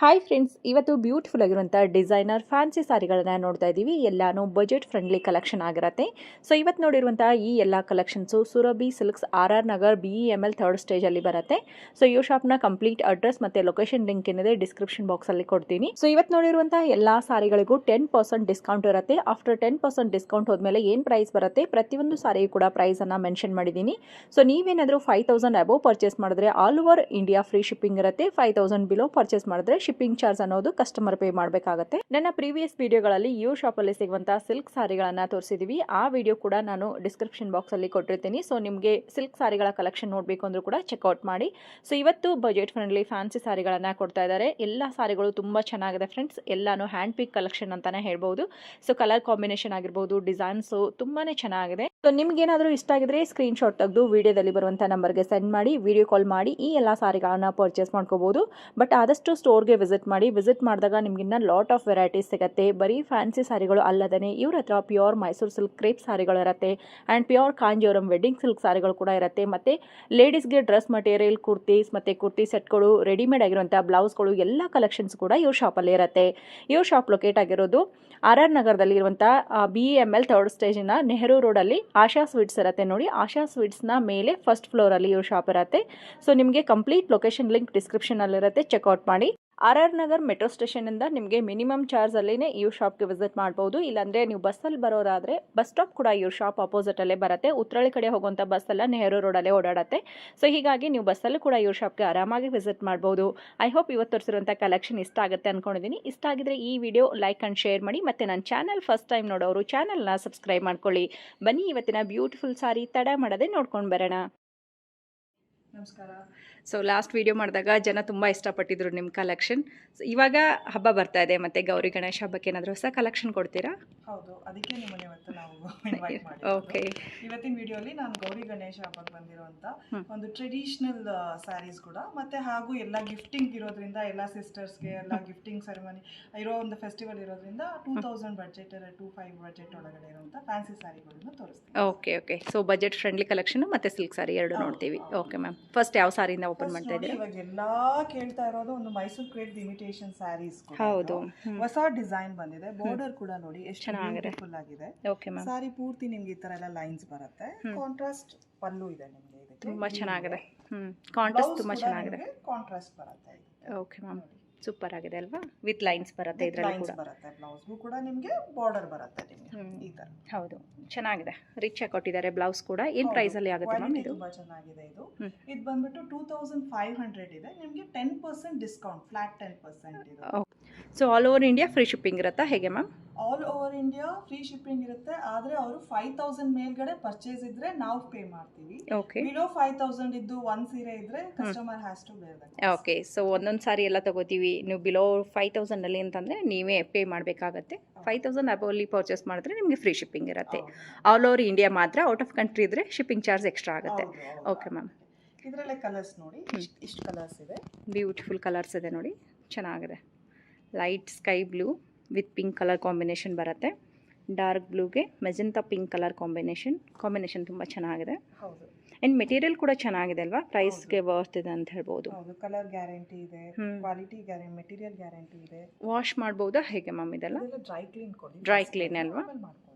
Hi friends, ಇವತ್ತು beautiful ಆಗಿರುವಂಥ designer fancy ಸಾರಿಗಳನ್ನ ನೋಡ್ತಾ ಇದ್ದೀವಿ. ಎಲ್ಲಾನು ಬಜೆಟ್ ಫ್ರೆಂಡ್ಲಿ ಕಲೆಕ್ಷನ್ ಆಗಿರುತ್ತೆ. ಸೊ ಇವತ್ತು ನೋಡಿರುವಂಥ ಈ ಎಲ್ಲ collections Surabhi silks RR Nagar BEML 3rd ಸ್ಟೇಜಲ್ಲಿ ಬರುತ್ತೆ. ಸೊ ಈ ಶಾಪ್ನ ಕಂಪ್ಲೀಟ್ ಅಡ್ರೆಸ್ ಮತ್ತು ಲೊಕೇಶನ್ ಲಿಂಕ್ ಏನಿದೆ ಡಿಸ್ಕ್ರಿಪ್ಷನ್ ಬಾಕ್ಸಲ್ಲಿ ಕೊಡ್ತೀನಿ. ಸೊ ಇವತ್ತು ನೋಡಿರುವಂಥ ಎಲ್ಲ ಸಾರಿಗಳಿಗೂ 10% ಡಿಸ್ಕೌಂಟ್ ಇರುತ್ತೆ. ಆಫ್ಟರ್ 10% ಡಿಸ್ಕೌಂಟ್ ಹೋದ್ಮೇಲೆ ಏನು ಪ್ರೈಸ್ ಬರುತ್ತೆ, ಪ್ರತಿಯೊಂದು ಸಾರಿಗೂ ಕೂಡ ಪ್ರೈಸನ್ನು ಮೆನ್ಷನ್ ಮಾಡಿದ್ದೀನಿ. ಸೊ ನೀವೇನಾದರೂ 5000 ಅಬೋವ್ ಪರ್ಚೇಸ್ ಮಾಡಿದ್ರೆ all over India free shipping ಇರುತ್ತೆ. 5000 ಬಿಲೋ ಪರ್ಚೇಸ್ ಮಾಡಿದ್ರೆ ಶಿಪ್ಪಿಂಗ್ ಚಾರ್ಜ್ ಅನ್ನೋದು ಕಸ್ಟಮರ್ ಪೇ ಮಾಡಬೇಕಾಗುತ್ತೆ. ನನ್ನ ಪ್ರೀವಿಯಸ್ ವಿಡಿಯೋಗಳಲ್ಲಿ ಯು ಶಾಪ್ ಅಲ್ಲಿ ಸಿಗುವಂತಹ ಸಿಲ್ಕ್ ಸಾರಿಗಳನ್ನ ತೋರಿಸಿದೀವಿ. ಆ ವಿಡಿಯೋ ಕೂಡ ನಾನು ಡಿಸ್ಕ್ರಿಪ್ಷನ್ ಬಾಕ್ಸ್ ಅಲ್ಲಿ ಕೊಟ್ಟಿರ್ತೀನಿ. ಸೊ ನಿಮಗೆ ಸಿಲ್ಕ್ ಸಾರಿಗಳ ಕಲೆಕ್ಷನ್ ನೋಡಬೇಕು ಅಂದ್ರೂ ಕೂಡ ಚೆಕ್ಔಟ್ ಮಾಡಿ. ಸೊ ಇವತ್ತು ಬಜೆಟ್ ಫ್ರೆಂಡ್ಲಿ ಫ್ಯಾನ್ಸಿ ಸಾರಿಗಳನ್ನ ಕೊಡ್ತಾ ಇದ್ದಾರೆ. ಎಲ್ಲ ಸಾರಿಗಳು ತುಂಬಾ ಚೆನ್ನಾಗಿದೆ ಫ್ರೆಂಡ್ಸ್. ಎಲ್ಲಾನು ಹ್ಯಾಂಡ್ ಪಿಕ್ ಕಲೆಕ್ಷನ್ ಅಂತಾನೆ ಹೇಳ್ಬಹುದು. ಸೊ ಕಲರ್ ಕಾಂಬಿನೇಷನ್ ಆಗಿರ್ಬೋದು, ಡಿಸೈನ್ಸ್ ತುಂಬಾನೇ ಚೆನ್ನಾಗಿದೆ. ಸೊ ನಿಮ್ಗೆ ಏನಾದರೂ ಇಷ್ಟ ಆಗಿದ್ರೆ ಸ್ಕ್ರೀನ್ ಶಾಟ್ ತೆಗೆದು ವಿಡಿಯೋದಲ್ಲಿ ಬರುವಂಥ ನಂಬರ್ಗೆ ಸೆಂಡ್ ಮಾಡಿ, ವಿಡಿಯೋ ಕಾಲ್ ಮಾಡಿ ಈ ಎಲ್ಲ ಸಾರಿಗಳನ್ನ ಪರ್ಚೇಸ್ ಮಾಡ್ಕೋಬಹುದು. ಬಟ್ ಆದಷ್ಟು ಸ್ಟೋರ್ಗೆ ವಿಸಿಟ್ ಮಾಡಿದಾಗ ನಿಮ್ಗಿನ್ನ ಲಾಟ್ ಆಫ್ ವೆರೈಟೀಸ್ ಸಿಗುತ್ತೆ. ಬರೀ ಫ್ಯಾನ್ಸಿ ಸಾರಿಗಳು ಅಲ್ಲದೇ ಇವ್ರ ಹತ್ರ ಪ್ಯೂರ್ ಮೈಸೂರು ಸಿಲ್ಕ್ ಕ್ರೇಪ್ ಸಾರಿಗಳು ಇರುತ್ತೆ and pure Kanjeevaram wedding silk ಸಾರಿಗಳು ಕೂಡ ಇರುತ್ತೆ. ಮತ್ತು ಲೇಡೀಸ್ಗೆ ಡ್ರೆಸ್ ಮಟೀರಿಯಲ್, ಕುರ್ತೀಸ್ ಮತ್ತು ಕುರ್ತಿ ಸೆಟ್ಗಳು, ರೆಡಿಮೇಡ್ ಆಗಿರುವಂಥ ಬ್ಲೌಸ್ಗಳು ಎಲ್ಲ ಕಲೆಕ್ಷನ್ಸ್ ಕೂಡ ಇವ್ರ ಶಾಪಲ್ಲಿ ಇರುತ್ತೆ. ಇವ್ರ ಶಾಪ್ ಲೊಕೇಟ್ ಆಗಿರೋದು RR ನಗರದಲ್ಲಿ ಇರುವಂಥ BEML 3rd ಸ್ಟೇಜಿನ ನೆಹರು ರೋಡಲ್ಲಿ ಆಶಾ ಸ್ವೀಟ್ಸ್ ಇರುತ್ತೆ ನೋಡಿ. ಆಶಾ ಸ್ವೀಟ್ಸ್ನ ಮೇಲೆ ಫಸ್ಟ್ ಫ್ಲೋರಲ್ಲಿ ಇವ್ರ ಶಾಪ್ ಇರುತ್ತೆ. ಸೊ ನಿಮಗೆ ಕಂಪ್ಲೀಟ್ ಲೊಕೇಶನ್ ಲಿಂಕ್ ಡಿಸ್ಕ್ರಿಪ್ಷನಲ್ಲಿರುತ್ತೆ, ಚೆಕ್ಔಟ್ ಮಾಡಿ. RR ನಗರ್ ಮೆಟ್ರೋ ಸ್ಟೇಷನಿಂದ ನಿಮಗೆ ಮಿನಿಮಮ್ ಚಾರ್ಜಲ್ಲೇ ಇವ್ರ ಶಾಪ್ಗೆ ವಿಸಿಟ್ ಮಾಡ್ಬೋದು. ಇಲ್ಲಾಂದರೆ ನೀವು ಬಸ್ಸಲ್ಲಿ ಬರೋರಾದರೆ ಬಸ್ ಸ್ಟಾಪ್ ಕೂಡ ಇವ್ರ ಶಾಪ್ ಅಪೋಸಿಟಲ್ಲೇ ಬರುತ್ತೆ. ಉತ್ತರಳ್ಳಿ ಕಡೆ ಹೋಗುವಂಥ ಬಸ್ಸೆಲ್ಲ ನೆಹರು ರೋಡಲ್ಲೇ ಓಡಾಡುತ್ತೆ. ಸೊ ಹೀಗಾಗಿ ನೀವು ಬಸ್ಸಲ್ಲೂ ಕೂಡ ಇವ್ರ ಶಾಪ್ಗೆ ಆರಾಮಾಗಿ ವಿಸಿಟ್ ಮಾಡ್ಬೋದು. ಐ ಹೋಪ್ ಇವತ್ತು ತೋರಿಸಿರುವಂಥ ಕಲೆಕ್ಷನ್ ಇಷ್ಟ ಆಗುತ್ತೆ ಅಂದ್ಕೊಂಡಿದ್ದೀನಿ. ಇಷ್ಟ ಆಗಿದ್ರೆ ಈ ವಿಡಿಯೋ ಲೈಕ್ ಆ್ಯಂಡ್ ಶೇರ್ ಮಾಡಿ. ಮತ್ತು ನನ್ನ ಚಾನಲ್ ಫಸ್ಟ್ ಟೈಮ್ ನೋಡೋರು ಚಾನಲ್ನ ಸಬ್ಸ್ಕ್ರೈಬ್ ಮಾಡ್ಕೊಳ್ಳಿ. ಬನ್ನಿ ಇವತ್ತಿನ ಬ್ಯೂಟಿಫುಲ್ ಸಾರಿ ತಡ ಮಾಡದೆ ನೋಡ್ಕೊಂಡು ಬರೋಣ. ನಮಸ್ಕಾರ. ಸೊ ಲಾಸ್ಟ್ ವಿಡಿಯೋ ಮಾಡಿದಾಗ ಜನ ತುಂಬ ಇಷ್ಟಪಟ್ಟಿದ್ರು ನಿಮ್ಮ ಕಲೆಕ್ಷನ್. ಇವಾಗ ಹಬ್ಬ ಬರ್ತಾ ಇದೆ, ಮತ್ತು ಗೌರಿ ಗಣೇಶ ಹಬ್ಬಕ್ಕೆ ಏನಾದರೂ ಹೊಸ ಕಲೆಕ್ಷನ್ ಕೊಡ್ತೀರಾ? ಹೌದು, ಅದಕ್ಕೆ ನಿಮ್ಮನ್ನು ಇವತ್ತು ನಾವು ಇನ್ವೈಟ್ ಮಾಡಿ. ಓಕೆ, ಇವತ್ತಿನ ವಿಡಿಯೋಲಿ ನಾನು ಗೌರಿ ಗಣೇಶ ಹಬ್ಬಕ್ಕೆ ಬಂದಿರುವಂಥ ಒಂದು ಟ್ರೆಡಿಷ್ನಲ್ ಸ್ಯಾರೀಸ್ ಕೂಡ, ಮತ್ತು ಹಾಗೂ ಎಲ್ಲ ಗಿಫ್ಟಿಂಗ್ ಇರೋದ್ರಿಂದ ಎಲ್ಲ ಸಿಸ್ಟರ್ಸ್ಗೆ ಎಲ್ಲ ಗಿಫ್ಟಿಂಗ್ ಸೆರೆಮನಿ ಇರೋ ಒಂದು ಫೆಸ್ಟಿವಲ್ ಇರೋದ್ರಿಂದ 2000 ಬಡ್ಜೆಟ್ 25 ಬಡ್ಜೆಟ್ ಒಳಗಡೆ ಇರುವಂಥ ಫ್ಯಾನ್ಸಿ ಸ್ಯಾರಿಗಳನ್ನು ತೋರಿಸ್ತೀವಿ. Okay. So budget friendly collection ಮತ್ತು ಸಿಲ್ಕ್ ಸಾರಿ ಎರಡು ನೋಡ್ತೀವಿ. ಓಕೆ ಮ್ಯಾಮ್, ಫಸ್ಟ್ ಯಾವ ಸಾರಿಯಿಂದ ಓಪನ್ ಮಾಡ್ತಾ ಇದ್ದೀರಾ? ಇವಾಗ ಎಲ್ಲಾ ಕೇಳ್ತಾ ಇರೋದು ಒಂದು ಮೈಸೂರು ಕ್ರೇಪ್ ಇಮಿಟೇಷನ್ ಸ್ಯಾರೀಸ್. ಹೌದು, ಹೊಸ ಡಿಸೈನ್ ಬಂದಿದೆ. ಬಾರ್ಡರ್ ಕೂಡ ನೋಡಿ ಎಷ್ಟು ಬ್ಯೂಟಿಫುಲ್ ಆಗಿದೆ. ಓಕೆ ಮ್ಯಾಮ್, ಸಾರಿ ಪೂರ್ತಿ ನಿಮ್ಗೆ ಈ ತರ ಎಲ್ಲ ಲೈನ್ಸ್ ಬರುತ್ತೆ. ಕಾಂಟ್ರಾಸ್ಟ್ ಪಲ್ಲು ಇದೆ ನಿಮಗೆ. ಇದಕ್ಕೆ ತುಂಬಾ ಚೆನ್ನಾಗಿದೆ. ಕಾಂಟ್ರಾಸ್ಟ್ ತುಂಬಾ ಚೆನ್ನಾಗಿದೆ. ಕಾಂಟ್ರಾಸ್ಟ್ ಬರುತ್ತೆ. ಓಕೆ ಮ್ಯಾಮ್, ಸೂಪರ್ ಆಗಿದೆ ಅಲ್ವಾ? ವಿತ್ ಲೈನ್ಸ್ ಬರುತ್ತೆ, ಇದರಲ್ಲಿ ಕೂಡ ಬರುತ್ತೆ. ಬ್ಲೌಸ್ಗೂ ಕೂಡ ನಿಮಗೆ ಬಾರ್ಡರ್ ಬರುತ್ತೆ ನಿಮಗೆ ಈ ತರ. ಹೌದು, ಚೆನ್ನಾಗಿದೆ. ರಿಚ್ ಆಗಿ ಕೊಟ್ಟಿದ್ದಾರೆ. ಬ್ಲೌಸ್ ಕೂಡ ಏನು ಪ್ರೈಸ್ ಅಲ್ಲಿ ಆಗುತ್ತೆ ಮ್ಯಾಮ್? ಇದು ತುಂಬಾ ಚೆನ್ನಾಗಿದೆ. ಇದು ಬಂದ್ಬಿಟ್ಟು 2500 ಇದೆ. ನಿಮಗೆ 10% ಡಿಸ್ಕೌಂಟ್, ಫ್ಲಾಟ್ 10% ಇದೆ. So all over India free shipping ಇರುತ್ತಾ ಹೇಗೆ ma'am? All over India free shipping ಇರುತ್ತೆ. ಆದರೆ ಅವರು 5000 ಮೇಲ್ಗಡೆ ಪರ್ಚೇಸ್ ಇದ್ರೆ ನಾವು ಪೇ ಮಾಡ್ತೀವಿ. ಬಿಲೋ 5000 ಇದ್ದು ಒಂದು ಸೀರೆ ಇದ್ರೆ customer has to bear that. Okay, so ಒಂದೊಂದು ಸಾರಿ ಎಲ್ಲ ತಗೋತೀವಿ. ನೀವು ಬಿಲೋ 5000 ಅಲ್ಲಿ ಅಂತಂದ್ರೆ ನೀವೇ ಪೇ ಮಾಡಬೇಕಾಗತ್ತೆ. 5000 ಅಬೌವ್ ಅಲ್ಲಿ ಪರ್ಚೇಸ್ ಮಾಡಿದ್ರೆ ನಿಮಗೆ ಫ್ರೀ ಶಿಪ್ಪಿಂಗ್ ಇರುತ್ತೆ. ಆಲ್ ಓವರ್ ಇಂಡಿಯಾ ಮಾತ್ರ. ಔಟ್ ಆಫ್ ಕಂಟ್ರಿ ಇದ್ರೆ ಶಿಪ್ಪಿಂಗ್ ಚಾರ್ಜ್ ಎಕ್ಸ್ಟ್ರಾ ಆಗುತ್ತೆ. ಓಕೆ ಮ್ಯಾಮ್, ಇದರಲ್ಲೇ ಕಲರ್ಸ್ ನೋಡಿ, ಇಷ್ಟು ಕಲರ್ಸ್ ಇದೆ. ಬ್ಯೂಟಿಫುಲ್ ಕಲರ್ಸ್ ಇದೆ ನೋಡಿ, ಚೆನ್ನಾಗಿದೆ. Light sky blue with pink colour combination ಬರುತ್ತೆ. ಡಾರ್ಕ್ ಬ್ಲೂಗೆ ಮೆಜೆಂಟಾ ಪಿಂಕ್ ಕಲರ್ ಕಾಂಬಿನೇಷನ್ ತುಂಬ ಚೆನ್ನಾಗಿದೆ. ಹೌದು, ಆ್ಯಂಡ್ ಮೆಟೀರಿಯಲ್ ಕೂಡ ಚೆನ್ನಾಗಿದೆ ಅಲ್ವಾ? ಪ್ರೈಸ್ಗೆ ವರ್ತ್ ಇದೆ ಅಂತ ಹೇಳ್ಬೋದು. ಹೌದು, ಕಲರ್ ಗ್ಯಾರಂಟಿ ಇದೆ, ಕ್ವಾಲಿಟಿ ಗ್ಯಾರಂಟಿ, ಮೆಟೀರಿಯಲ್ ಗ್ಯಾರಂಟಿ ಇದೆ. ವಾಶ್ ಮಾಡ್ಬೋದಾ ಹೇಗೆ ಮ್ಯಾಮ್? ಇದೆಲ್ಲ ಡ್ರೈ ಕ್ಲೀನ್ ಕೊಡಿ. ಡ್ರೈ ಕ್ಲೀನ್ ಅಲ್ವಾ?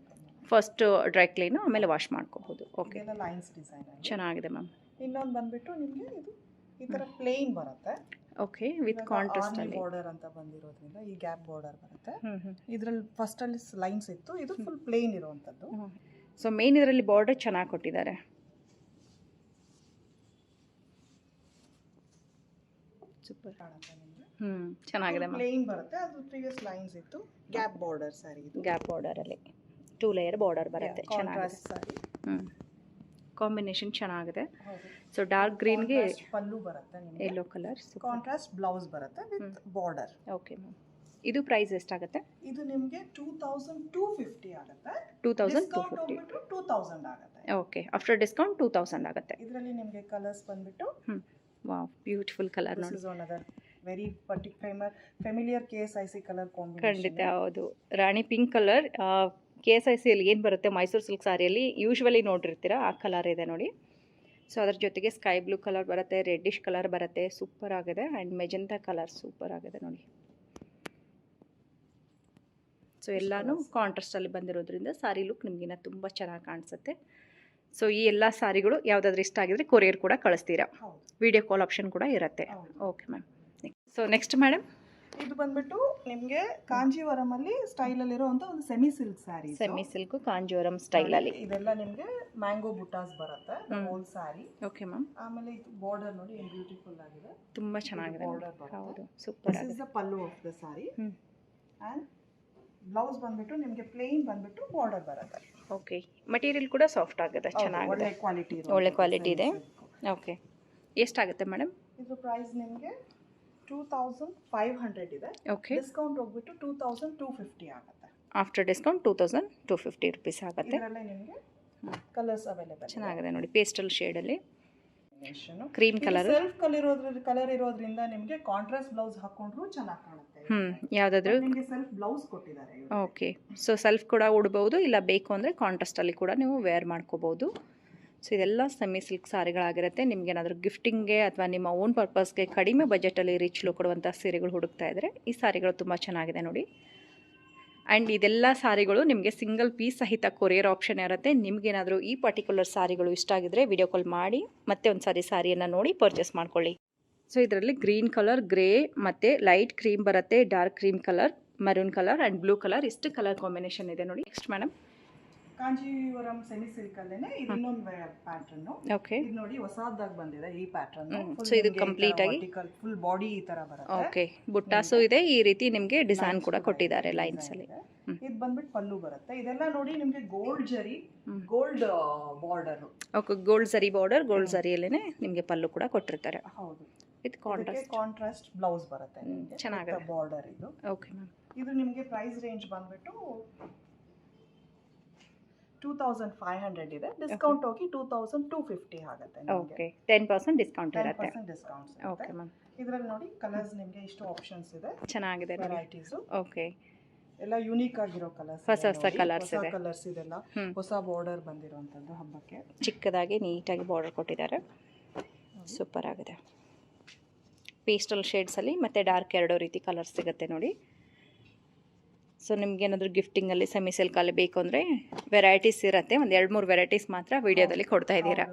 ಫಸ್ಟ್ ಡ್ರೈ ಕ್ಲೀನು, ಆಮೇಲೆ ವಾಶ್ ಮಾಡ್ಕೋಬೋದು. ಓಕೆ, ಲೈನ್ಸ್ ಡಿಸೈನ್ ಚೆನ್ನಾಗಿದೆ ಮ್ಯಾಮ್. ಇನ್ನೊಂದು ಬಂದ್ಬಿಟ್ಟು ನಿಮಗೆ ಇದು ಈ ತರ ಪ್ಲೇನ್ ಬರುತ್ತೆ. ಓಕೆ, ವಿತ್ ಕಾಂಟ್ರಾಸ್ಟ್ ಅಲ್ಲಿ ಬಾರ್ಡರ್ ಅಂತ ಬಂದಿರೋದ್ರಿಂದ ಈ ಗ್ಯಾಪ್ ಬಾರ್ಡರ್ ಬರುತ್ತೆ. ಇದರಲ್ಲಿ ಫಸ್ಟ್ ಅಲ್ಲಿ ಲೈನ್ಸ್ ಇತ್ತು, ಇದು ಫುಲ್ ಪ್ಲೇನ್ ಇರುವಂತದ್ದು. ಸೊ ಮೇನ್ ಇದರಲ್ಲಿ ಬಾರ್ಡರ್ ಚೆನ್ನಾಗಿ ಕೊಟ್ಟಿದ್ದಾರೆ. ಸೂಪರ್ ಕಾಣುತ್ತೆ ನಿಮಗೆ. ಚೆನ್ನಾಗಿದೆ ಮ್ಯಾಮ್. ಪ್ಲೇನ್ ಬರುತ್ತೆ, ಅದು ಪ್ರೀವಿಯಸ್ ಲೈನ್ಸ್ ಇತ್ತು. ಗ್ಯಾಪ್ ಬಾರ್ಡರ್ ಸಾರಿ ಇದು. ಗ್ಯಾಪ್ ಬಾರ್ಡರ್ ಅಲ್ಲಿ 2 ಲೇಯರ್ ಬಾರ್ಡರ್ ಬರುತ್ತೆ. ಚೆನ್ನಾಗಿದೆ ಸಾರಿ. ಕಾಂಬಿನೇಷನ್ ಚೆನ್ನಾಗಿದೆ. ಸೊ ಡಾರ್ಕ್ ಗ್ರೀನ್ಗೆ ಪಲ್ಲು ಬರುತ್ತೆ ನಿಮಗೆ, ಯೆಲ್ಲೋ ಕಲರ್. ಕಾಂಟ್ರಾಸ್ಟ್ ಬ್ಲೌಸ್ ಬರುತ್ತೆ ವಿತ್ ಬಾರ್ಡರ್. ಓಕೆ ಮ್ಯಾಮ್, ಇದು ಪ್ರೈಸ್ ಎಷ್ಟಾಗುತ್ತೆ? ಇದು ನಿಮಗೆ 2250 ಆಗುತ್ತೆ. 2250, 2000 ಆಗುತ್ತೆ. ಓಕೆ, ಆಫ್ಟರ್ ಡಿಸ್ಕೌಂಟ್ 2000 ಆಗುತ್ತೆ. ಇದರಲ್ಲಿ ನಿಮಗೆ ಕಲರ್ಸ್ ಬಂದ್ಬಿಟ್ಟು ವಾವ್, ಬ್ಯೂಟಿಫುಲ್ ಕಲರ್ ನೋಡಿ. This is another very familiar KSIC colour combination. ಖಂಡಿತ ಹೌದು. ರಾಣಿ ಪಿಂಕ್ ಕಲರ್ KSICಯಲ್ಲಿ ಏನು ಬರುತ್ತೆ ಮೈಸೂರು ಸಿಲ್ಕ್ ಸಾರಿಯಲ್ಲಿ ಯೂಶ್ವಲಿ ನೋಡಿರ್ತೀರಾ, ಆ ಕಲರ್ ಇದೆ ನೋಡಿ. ಸೊ ಅದ್ರ ಜೊತೆಗೆ ಸ್ಕೈ ಬ್ಲೂ ಕಲರ್ ಬರುತ್ತೆ, ರೆಡ್ಡಿಶ್ ಕಲರ್ ಬರುತ್ತೆ. ಸೂಪರ್ ಆಗಿದೆ. ಆ್ಯಂಡ್ ಮೆಜೆಂಟಾ ಕಲರ್ ಸೂಪರ್ ಆಗಿದೆ ನೋಡಿ. ಸೊ ಎಲ್ಲನೂ ಕಾಂಟ್ರಾಸ್ಟಲ್ಲಿ ಬಂದಿರೋದ್ರಿಂದ ಸಾರಿ ಲುಕ್ ನಿಮಗಿನ್ನ ತುಂಬ ಚೆನ್ನಾಗಿ ಕಾಣಿಸುತ್ತೆ. ಸೊ ಈ ಎಲ್ಲ ಸಾರಿಗಳು ಯಾವುದಾದ್ರೂ ಇಷ್ಟ ಆಗಿದ್ರೆ ಕೊರಿಯರ್ ಕೂಡ ಕಳಿಸ್ತೀರಾ, ವಿಡಿಯೋ ಕಾಲ್ ಆಪ್ಷನ್ ಕೂಡ ಇರುತ್ತೆ. Okay ma'am. So next madam, ಇದು ಬಂದ್ಬಿಟ್ಟು ನಿಮಗೆ ಕಾಂಜೀವರಮಲ್ಲಿ ಸ್ಟೈಲಲ್ಲಿರುವಂಥ ಒಂದು semi silk saree. Semi silk Kanjeevaram ಸ್ಟೈಲಲ್ಲಿ ಇದೆಲ್ಲ ನಿಮಗೆ ಮ್ಯಾಂಗೋ ಬುಟ್ಟಾಸ್ ಬರುತ್ತೆ ಹೋಲ್ ಸ್ಯಾರಿ. Okay ma'am. ಆಮೇಲೆ ಇದು ಬಾರ್ಡರ್ ನೋಡಿ ಏನು ಬ್ಯೂಟಿಫುಲ್ ಆಗಿದೆ, ತುಂಬ ಚೆನ್ನಾಗಿದೆ. ಬಾರ್ಡರ್ ಹೌದು, super. This is the pallu of the sari and blouse ಬಂದ್ಬಿಟ್ಟು ನಿಮಗೆ ಪ್ಲೇನ್ ಬಂದ್ಬಿಟ್ಟು ಬಾರ್ಡರ್ ಬರುತ್ತೆ. ಓಕೆ, ಮಟೀರಿಯಲ್ ಕೂಡ ಸಾಫ್ಟ್ ಆಗುತ್ತೆ, ಚೆನ್ನಾಗಿದೆ, ಒಳ್ಳೆ ಕ್ವಾಲಿಟಿ ಇದೆ. ಓಕೆ, ಎಷ್ಟಾಗುತ್ತೆ ಮೇಡಮ್? ಇದು ಪ್ರೈಸ್ ನಿಮಗೆ 2500 ಇದೆ. ಓಕೆ, ಡಿಸ್ಕೌಂಟ್ ಹೋಗ್ಬಿಟ್ಟು 2250 ಆಗುತ್ತೆ. ಆಫ್ಟರ್ ಡಿಸ್ಕೌಂಟ್ 2250 ರುಪೀಸ್ ಆಗುತ್ತೆ. ಇದರಲ್ಲೇ ನಿಮಗೆ ಕಲರ್ಸ್ ಅವೈಲೇಬಲ್ ಚೆನ್ನಾಗಿದೆ ನೋಡಿ, ಪೇಸ್ಟಲ್ ಶೇಡಲ್ಲಿ ಕ್ರೀಮ್ ಕಲರ್. ಸೆಲ್ಫ್ ಕಲರ್ ಇರೋದ್ರಿಂದ ನಿಮಗೆ ಕಾಂಟ್ರಾಸ್ಟ್ ಬ್ಲೌಸ್ ಹಾಕೊಂಡ್ರು ಚೆನ್ನಾಗಿ ಕಾಣುತ್ತೆ. ಯಾವುದಾದ್ರೂ ನಿಮಗೆ ಸೆಲ್ಫ್ ಬ್ಲೌಸ್ ಕೊಟ್ಟಿದ್ದಾರೆ. ಓಕೆ, ಸೊ ಸೆಲ್ಫ್ ಕೂಡ ಉಡ್ಬೋದು, ಇಲ್ಲ ಬೇಕು ಅಂದರೆ ಕಾಂಟ್ರಾಸ್ಟಲ್ಲಿ ಕೂಡ ನೀವು ವೇರ್ ಮಾಡ್ಕೋಬೋದು. ಸೊ ಇದೆಲ್ಲ ಸೆಮಿ ಸಿಲ್ಕ್ ಸಾರಿಗಳಾಗಿರುತ್ತೆ. ನಿಮ್ಗೆ ಏನಾದರೂ ಗಿಫ್ಟಿಂಗ್ಗೆ ಅಥವಾ ನಿಮ್ಮ ಓನ್ ಪರ್ಪಸ್ಗೆ ಕಡಿಮೆ ಬಜೆಟಲ್ಲಿ ರಿಚ್ ಲುಕ್ ಕೊಡುವಂಥ ಸೀರೆಗಳು ಹುಡುಕ್ತಾ ಇದ್ದರೆ ಈ ಸಾರಿಗಳು ತುಂಬ ಚೆನ್ನಾಗಿದೆ ನೋಡಿ. ಆ್ಯಂಡ್ ಇದೆಲ್ಲ ಸಾರಿಗಳು ನಿಮಗೆ ಸಿಂಗಲ್ ಪೀಸ್ ಸಹಿತ ಕೊರಿಯರ್ ಆಪ್ಷನ್ ಇರುತ್ತೆ. ನಿಮಗೇನಾದರೂ ಈ ಪರ್ಟಿಕ್ಯುಲರ್ ಸಾರಿಗಳು ಇಷ್ಟ ಆಗಿದ್ರೆ ವಿಡಿಯೋ ಕಾಲ್ ಮಾಡಿ ಮತ್ತೆ ಒಂದು ಸಾರಿಯನ್ನು ನೋಡಿ ಪರ್ಚೇಸ್ ಮಾಡ್ಕೊಳ್ಳಿ. ಸೊ ಇದರಲ್ಲಿ ಗ್ರೀನ್ ಕಲರ್, ಗ್ರೇ ಮತ್ತು ಲೈಟ್ ಕ್ರೀಮ್ ಬರುತ್ತೆ, dark cream colour, maroon colour and blue colour, ಇಷ್ಟು ಕಲರ್ ಕಾಂಬಿನೇಷನ್ ಇದೆ ನೋಡಿ. Next madam, Kanjeevaram semi silk ಅಲ್ಲೇನೆ ಇದು ಇನ್ನೊಂದು ಪ್ಯಾಟರ್ನ್. ಓಕೆ, ಇದು ನೋಡಿ ಹೊಸದಾಗಿ ಬಂದಿದೆ ಈ ಪ್ಯಾಟರ್ನ್. ಸೊ ಇದು ಕಂಪ್ಲೀಟ್ ಆಗಿ ಫುಲ್ ಬಾಡಿ ಈ ತರ ಬರುತ್ತೆ. ಓಕೆ, ಬುಟ್ಟಾಸು ಇದೆ, ಈ ರೀತಿ ನಿಮಗೆ ಡಿಸೈನ್ ಕೂಡ ಕೊಟ್ಟಿದ್ದಾರೆ ಲೈನ್ಸ್ ಅಲ್ಲಿ. ಇದು ಬಂದ್ಬಿಟ್ಟು ಪಲ್ಲು ಬರುತ್ತೆ. ಇದೆಲ್ಲ ನೋಡಿ ನಿಮಗೆ ಗೋಲ್ಡ್ ಜರಿ, ಗೋಲ್ಡ್ ಬಾರ್ಡರ್. ಓಕೆ, ಗೋಲ್ಡ್ ಜರಿ ಬಾರ್ಡರ್, ಗೋಲ್ಡ್ ಜರಿಯಲ್ಲೇನೆ ನಿಮಗೆ ಪಲ್ಲು ಕೂಡ ಕೊಟ್ಟಿರ್ತಾರೆ. ಹೌದು, ವಿತ್ ಕಾಂಟ್ರಾಸ್ಟ್ ಬ್ಲೌಸ್ ಬರುತ್ತೆ. ಚೆನ್ನಾಗಿದೆ ಬಾರ್ಡರ್ ಇದು. Okay ma'am. ಇದು ನಿಮಗೆ ಪ್ರೈಸ್ ರೇಂಜ್ ಬಂದ್ಬಿಟ್ಟು 2500 ಇದೆ. ಡಿಸ್ಕೌಂಟ್ ಹೋಗಿ 2250 ಆಗುತ್ತೆ. ಓಕೆ, 10% ಡಿಸ್ಕೌಂಟ್ ಇರುತ್ತೆ. ಡಿಸ್ಕೌಂಟ್. Okay ma'am. ಇದರಲ್ಲಿ ನೋಡಿ ಕಲರ್ಸ್ ನಿಮಗೆ ಇಷ್ಟು ಆಪ್ಷನ್ಸ್ ಇದೆ, ಚೆನ್ನಾಗಿದೆ ವೆರೈಟೀಸ್. ಓಕೆ, ಎಲ್ಲ ಯೂನಿಕ್ ಆಗಿರೋ ಕಲರ್ಸ್, ಹೊಸ ಕಲರ್ಸ್ ಇದೆ. ಕಲರ್ಸ್ ಇದೆಲ್ಲ ಹೊಸ ಬಾರ್ಡರ್ ಬಂದಿರುವಂತದ್ದು ಹಬ್ಬಕ್ಕೆ. ಚಿಕ್ಕದಾಗಿ ನೀಟಾಗಿ ಬಾರ್ಡರ್ ಕೊಟ್ಟಿದ್ದಾರೆ, ಸೂಪರ್ ಆಗಿದೆ. ಪೇಸ್ಟಲ್ ಶೇಡ್ಸಲ್ಲಿ ಮತ್ತು ಡಾರ್ಕ್ ಎರಡೂ ರೀತಿ ಕಲರ್ಸ್ ಸಿಗುತ್ತೆ ನೋಡಿ. ಸೊ ನಿಮ್ಗೇನಾದರೂ ಗಿಫ್ಟಿಂಗಲ್ಲಿ ಸೆಮಿ ಸಿಲ್ಕಲ್ಲಿ ಬೇಕು ಅಂದರೆ ವೆರೈಟೀಸ್ ಇರುತ್ತೆ, ಒಂದು 2-3 ವೆರೈಟೀಸ್ ಮಾತ್ರ ವಿಡಿಯೋದಲ್ಲಿ ಕೊಡ್ತಾ ಇದ್ದೀರಾ.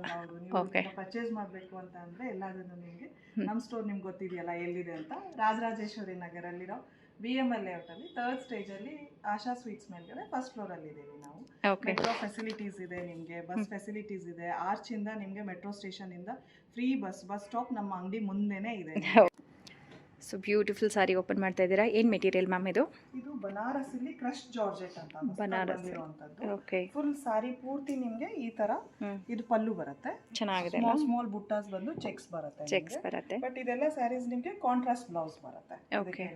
ಓಕೆ, ಪರ್ಚೇಸ್ ಮಾಡಬೇಕು ಅಂತ ಅಂದರೆ ಎಲ್ಲದನ್ನು ನಿಮಗೆ ನಮ್ಮ ಸ್ಟೋರ್ ನಿಮ್ಗೆ ಗೊತ್ತಿದೆಯಲ್ಲ ಎಲ್ಲಿದೆ ಅಂತ, ರಾಜರಾಜೇಶ್ವರಿ ನಗರಲ್ಲಿರೋ BML ಲೇಔಟಲ್ಲಿ 3rd ಸ್ಟೇಜಲ್ಲಿ ಆಶಾ ಸ್ವೀಟ್ಸ್ ಮೇಲ್ಗಡೆ 1st ಫ್ಲೋರಲ್ಲಿ ಇದ್ದೀವಿ ನಾವು. ಮೆಟ್ರೋ ಫೆಸಿಲಿಟೀಸ್ ಇದೆ, ನಿಮಗೆ ಬಸ್ ಫೆಸಿಲಿಟೀಸ್ ಇದೆ. ಆರ್ಚಿಂದ ನಿಮಗೆ ಮೆಟ್ರೋ ಸ್ಟೇಷನಿಂದ ಫ್ರೀ ಬಸ್ ಸ್ಟಾಪ್ ನಮ್ಮ ಅಂಗಡಿ ಮುಂದೆನೇ ಇದೆ. ಸೊ ಬ್ಯೂಟಿಫುಲ್ ಸಾರಿ ಓಪನ್ ಮಾಡ್ತಾ ಇದ್ದೀರಾ. ಏನು ಮೆಟೀರಿಯಲ್ ಮ್ಯಾಮ್ ಇದು? ಇದು ಬನಾರಸ್ಸಲ್ಲಿ ಕ್ರಶ್ ಜಾರ್ಜೆಟ್ ಅಂತ ಬನಾರಸ್. ಓಕೆ, ಫುಲ್ ಸಾರಿ ಪೂರ್ತಿ ನಿಮಗೆ ಈ ತರ ಇದು ಪಲ್ಲು ಬರುತ್ತೆ. ಚೆನ್ನಾಗಿದೆ. ಸ್ಮಾಲ್ ಬುಟ್ಟಾಸ್ ಬಂದು ಚೆಕ್ಸ್ ಬರುತ್ತೆ. ಚೆಕ್ಸ್ ಬರುತ್ತೆ. ಬಟ್ ಇದೆಲ್ಲ ಸ್ಯಾರೀಸ್ ನಿಮಗೆ ಕಾಂಟ್ರಾಸ್ಟ್ ಬ್ಲೌಸ್ ಬರುತ್ತೆ. ಓಕೆ,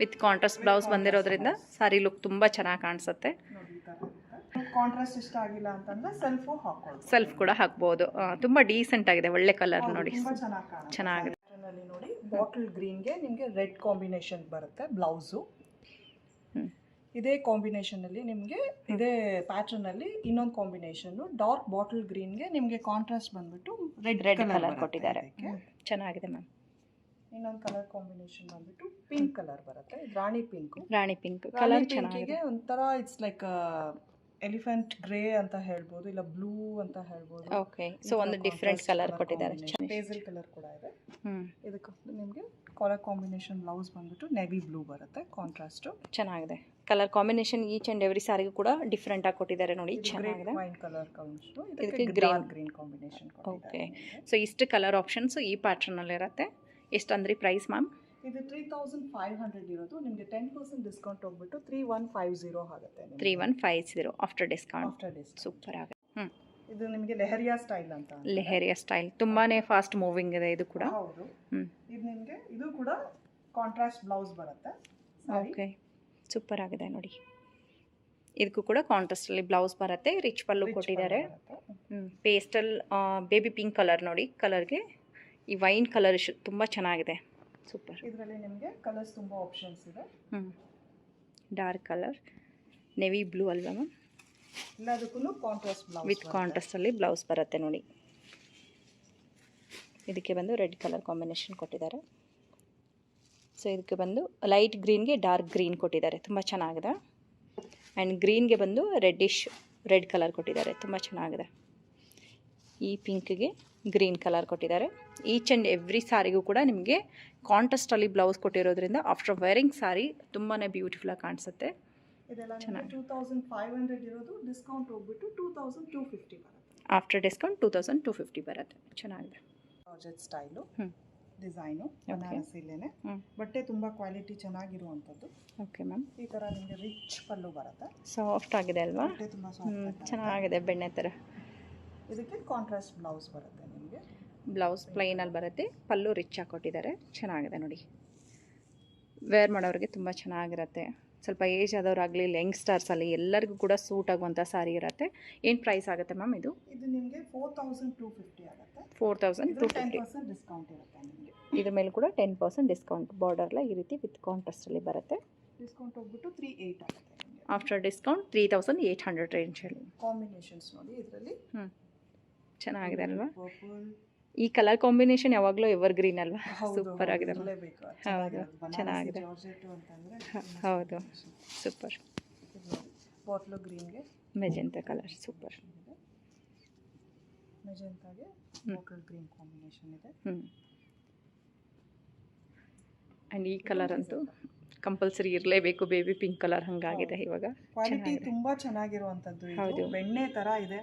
ವಿತ್ ಕಾಂಟ್ರಾಸ್ಟ್ ಬ್ಲೌಸ್ ಬಂದಿರೋದ್ರಿಂದ ಸಾರಿ ಲುಕ್ ತುಂಬ ಚೆನ್ನಾಗಿ ಕಾಣಿಸುತ್ತೆ. ನೋಡಿ ಈ ತರ ಕಾಂಟ್ರಾಸ್ಟ್ ಇಷ್ಟ ಆಗಿಲ್ಲ ಅಂತಂದ್ರೆ ಸೆಲ್ಫು ಹಾಕೊಳ್ಳಿ, ಸೆಲ್ಫ್ ಕೂಡ ಹಾಕ್ಬೋದು. ತುಂಬ ಡೀಸೆಂಟ್ ಆಗಿದೆ, ಒಳ್ಳೆ ಕಲರ್ ನೋಡಿ, ತುಂಬಾ ಚೆನ್ನಾಗಿ ಕಾಣುತ್ತೆ. ಚೆನ್ನಾಗಿದೆ. ನೋಡಿ ಬಾಟಲ್ ಗ್ರೀನ್ಗೆ ನಿಮಗೆ ರೆಡ್ ಕಾಂಬಿನೇಷನ್ ಬರುತ್ತೆ ಬ್ಲೌಸು. ಇದೇ ಕಾಂಬಿನೇಷನ್ ಅಲ್ಲಿ ನಿಮಗೆ ಇದೇ ಪ್ಯಾಟರ್ನ್ ಅಲ್ಲಿ ಇನ್ನೊಂದು ಕಾಂಬಿನೇಷನ್ ಡಾರ್ಕ್ ಬಾಟಲ್ ಗ್ರೀನ್ಗೆ ನಿಮಗೆ ಕಾಂಟ್ರಾಸ್ಟ್ ಬಂದ್ಬಿಟ್ಟು ರೆಡ್ ಕಲರ್ ಕೊಟ್ಟಿದ್ದಾರೆ. ಚೆನ್ನಾಗಿದೆ ಮ್ಯಾಮ್. ಇನ್ನೊಂದು ಕಲರ್ ಕಾಂಬಿನೇಷನ್ ಬಂದ್ಬಿಟ್ಟು ಪಿಂಕ್ ಕಲರ್ ಬರುತ್ತೆ, ರಾಣಿ ಪಿಂಕ್. ರಾಣಿ ಪಿಂಕ್ ಕಲರ್ ಚೆನ್ನಾಗಿದೆ. ಒಂಥರ ಇಟ್ಸ್ ಲೈಕ್ ಎಲಿಫೆಂಟ್ ಗ್ರೇ ಅಂತ ಹೇಳ್ಬೋದು, ಇಲ್ಲ ಬ್ಲೂ ಅಂತ ಹೇಳ್ಬೋದು. ಓಕೆ, ಸೊ ಒಂದು ಡಿಫ್ರೆಂಟ್ ಕಲರ್ ಕೊಟ್ಟಿದ್ದಾರೆ. ಪೇಸಲ್ ಕಲರ್ ಕೂಡ ಇದೆ. ಇದಕ್ಕೆ ನಿಮಗೆ ಕಲರ್ ಕಾಂಬಿನೇಷನ್ ಬ್ಲೌಸ್ ಬಂದ್ಬಿಟ್ಟು ನೆವಿ ಬ್ಲೂ ಬರುತ್ತೆ, ಕಾಂಟ್ರಾಸ್ಟ್. ಚೆನ್ನಾಗಿದೆ colour combination. Each and every ಸಾರಿಗೂ ಕೂಡ ಡಿಫ್ರೆಂಟ್ ಆಗಿ ಕೊಟ್ಟಿದ್ದಾರೆ ನೋಡಿ, ಚೆನ್ನಾಗಿದೆ. ವೈನ್ ಕಲರ್ ಕಾಂಬಿನೇಷನ್, ಇದಕ್ಕೆ ಗ್ರೀನ್ ಕಾಂಬಿನೇಷನ್. ಓಕೆ, ಸೊ ಇಷ್ಟು ಕಲರ್ ಆಪ್ಷನ್ಸ್ ಈ ಪ್ಯಾಟರ್ನ್ ಅಲ್ಲಿ ಇರುತ್ತೆ. ಎಷ್ಟು ಅಂದ್ರೆ ಪ್ರೈಸ್ ಮ್ಯಾಮ್? ಇದು 3500 ಇರೋದು, ನಿಮಗೆ 10% ಡಿಸ್ಕೌಂಟ್ ಹೋಗ್ಬಿಟ್ಟು 3150 ಆಗುತ್ತೆ. 3150 ಆಫ್ಟರ್ ಡಿಸ್ಕೌಂಟ್. ಸೂಪರ್ ಆಗುತ್ತೆ. ಇದು ನಿಮಗೆ ಲೆಹರಿಯಾ ಸ್ಟೈಲ್ ಅಂತ. ಲೆಹರಿಯಾ ಸ್ಟೈಲ್ ತುಂಬಾನೇ ಫಾಸ್ಟ್ ಮೂವಿಂಗ್ ಇದೆ ಇದು ಕೂಡ. ಹೌದು, ಇದು ನಿಮಗೆ ಇದು ಕೂಡ ಕಾಂಟ್ರಾಸ್ಟ್ ಬ್ಲೌಸ್ ಬರುತ್ತೆ. ಓಕೆ, ಸೂಪರ್ ಆಗಿದೆ ನೋಡಿ. ಇದಕ್ಕೂ ಕೂಡ ಕಾಂಟ್ರಾಸ್ಟ್ ಅಲ್ಲಿ ಬ್ಲೌಸ್ ಬರುತ್ತೆ, ರಿಚ್ ಪಲ್ಲು ಕೊಟ್ಟಿದ್ದಾರೆ. ಪೇಸ್ಟಲ್ ಬೇಬಿ ಪಿಂಕ್ ಕಲರ್ ನೋಡಿ, ಕಲರ್ಗೆ ಈ ವೈನ್ ಕಲರ್ ತುಂಬ ಚೆನ್ನಾಗಿದೆ, ಸೂಪರ್. ಇದರಲ್ಲಿ ನಿಮಗೆ ಕಲರ್ಸ್ ತುಂಬ ಆಪ್ಷನ್ಸ್ ಇದೆ. ಡಾರ್ಕ್ ಕಲರ್, ನೆವಿ ಬ್ಲೂ ಅಲ್ವಾ ಮ್ಯಾಮ್? ಎಲ್ಲದಕ್ಕೂ ಕಾಂಟ್ರಾಸ್ಟ್ ಬ್ಲೌಸ್ ವಿತ್ ಕಾಂಟ್ರಾಸ್ಟಲ್ಲಿ ಬ್ಲೌಸ್ ಬರುತ್ತೆ ನೋಡಿ. ಇದಕ್ಕೆ ಬಂದು ರೆಡ್ ಕಲರ್ ಕಾಂಬಿನೇಷನ್ ಕೊಟ್ಟಿದ್ದಾರೆ. ಸೊ ಇದಕ್ಕೆ ಬಂದು ಲೈಟ್ ಗ್ರೀನ್ಗೆ ಡಾರ್ಕ್ ಗ್ರೀನ್ ಕೊಟ್ಟಿದ್ದಾರೆ, ತುಂಬ ಚೆನ್ನಾಗಿದೆ. ಆ್ಯಂಡ್ ಗ್ರೀನ್ಗೆ ಬಂದು ರೆಡ್ ಕಲರ್ ಕೊಟ್ಟಿದ್ದಾರೆ, ತುಂಬ ಚೆನ್ನಾಗಿದೆ. ಈ ಪಿಂಕ್ಗೆ ಗ್ರೀನ್ ಕಲರ್ ಕೊಟ್ಟಿದ್ದಾರೆ. ಈಚ್ ಆ್ಯಂಡ್ ಎವ್ರಿ ಸಾರಿಗೂ ಕೂಡ ನಿಮಗೆ ಕಾಂಟ್ರಾಸ್ಟಲ್ಲಿ ಬ್ಲೌಸ್ ಕೊಟ್ಟಿರೋದ್ರಿಂದ ಆಫ್ಟರ್ ವೇರಿಂಗ್ ಸಾರಿ ತುಂಬಾ ಬ್ಯೂಟಿಫುಲ್ಲಾಗಿ ಕಾಣಿಸುತ್ತೆ. ಇದೆಲ್ಲ 2500 ಇರೋದು ಡಿಸ್ಕೌಂಟ್ ಹೋಗ್ಬಿಟ್ಟು 2250 ಬರುತ್ತೆ. ಆಫ್ಟರ್ ಡಿಸ್ಕೌಂಟ್ 2250 ಬರುತ್ತೆ. ಚೆನ್ನಾಗಿದೆ. ಜಾರ್ಜೆಟ್ ಸ್ಟೈಲು ಡಿಸೈನು ಬನಾರಸಿಲೇನೆ. ಬಟ್ಟೆ ತುಂಬ ಕ್ವಾಲಿಟಿ ಚೆನ್ನಾಗಿರುವಂಥದ್ದು. Okay ma'am. ಈ ಥರ ನಿಮಗೆ ರಿಚ್ ಪಲ್ಲು ಬರುತ್ತೆ. ಸಾಫ್ಟ್ ಆಗಿದೆ ಅಲ್ವಾ? ಬಟ್ಟೆ ತುಂಬ ಸಾಫ್ಟ್ ಚೆನ್ನಾಗಿದೆ, ಬೆಣ್ಣೆ ಥರ. ಇದಕ್ಕೆ ಕಾಂಟ್ರಾಸ್ಟ್ ಬ್ಲೌಸ್ ಬರುತ್ತೆ ನಿಮಗೆ. ಬ್ಲೌಸ್ ಪ್ಲೈನಲ್ಲಿ ಬರುತ್ತೆ, ಪಲ್ಲು ರಿಚ್ ಆಗಿ ಕೊಟ್ಟಿದ್ದಾರೆ. ಚೆನ್ನಾಗಿದೆ ನೋಡಿ, ವೇರ್ ಮಾಡೋರಿಗೆ ತುಂಬ ಚೆನ್ನಾಗಿರುತ್ತೆ. ಸ್ವಲ್ಪ ಏಜ್ ಆದವರಾಗಲಿ ಯಂಗ್ಸ್ಟರ್ಸಲ್ಲಿ ಎಲ್ಲರಿಗೂ ಕೂಡ ಸೂಟ್ ಆಗುವಂಥ ಸಾರಿ ಇರುತ್ತೆ. ಏನು ಪ್ರೈಸ್ ಆಗುತ್ತೆ ಮ್ಯಾಮ್ ಇದು? ಇದು ನಿಮಗೆ 4250 ಆಗುತ್ತೆ. 4250. 10% ಡಿಸ್ಕೌಂಟ್ ಇರುತ್ತೆ ನಿಮಗೆ. ಇದ್ರ ಮೇಲೆ ಕೂಡ 10% ಡಿಸ್ಕೌಂಟ್. ಬಾರ್ಡರ್ಲ ಈ ರೀತಿ ವಿತ್ ಕಾಂಟ್ರಾಸ್ಟಲ್ಲಿ ಬರುತ್ತೆ. ಡಿಸ್ಕೌಂಟ್ ಹೋಗ್ಬಿಟ್ಟು 38 ಆಗುತ್ತೆ ನಿಮಗೆ. ಆಫ್ಟರ್ ಡಿಸ್ಕೌಂಟ್ 3800 ರೇಂಜಲ್ಲಿ. ಕಾಂಬಿನೇಷನ್ಸ್ ನೋಡಿ ಇದರಲ್ಲಿ. ಚೆನ್ನಾಗಿದೆ ಅಲ್ವಾ? ಪರ್ಪಲ್. ಈ ಕಲರ್ ಕಾಂಬಿನೇಷನ್ ಯಾವಾಗಲೂ ಎವರ್ ಗ್ರೀನ್ ಅಲ್ವಾ? ಸೂಪರ್ ಆಗಿದೆ. ಹೌದು, ಚೆನ್ನಾಗಿದೆ. ಹೌದು, ಸೂಪರ್. ಬಾಟ್ಲು ಗ್ರೀನ್ಗೆ ಮೆಜೆಂಟಾ ಕಲರ್, ಸೂಪರ್. ಮೆಜೆಂಟಾಗೆ ಬಾಟಲ್ ಗ್ರೀನ್ ಕಾಂಬಿನೇಷನ್ ಇದೆ. ಆ್ಯಂಡ್ ಈ ಕಲರ್ ಅಂತೂ ಕಂಪಲ್ಸರಿ ಇರಲೇಬೇಕು, ಬೇಬಿ ಪಿಂಕ್ ಕಲರ್ ಹಂಗಾಗಿದೆ ಇವಾಗ. ಕ್ವಾಲಿಟಿ ತುಂಬಾ ಚೆನ್ನಾಗಿರುವಂಥದ್ದು. ಇದು ಬೆಣ್ಣೆ ಥರ ಇದೆ,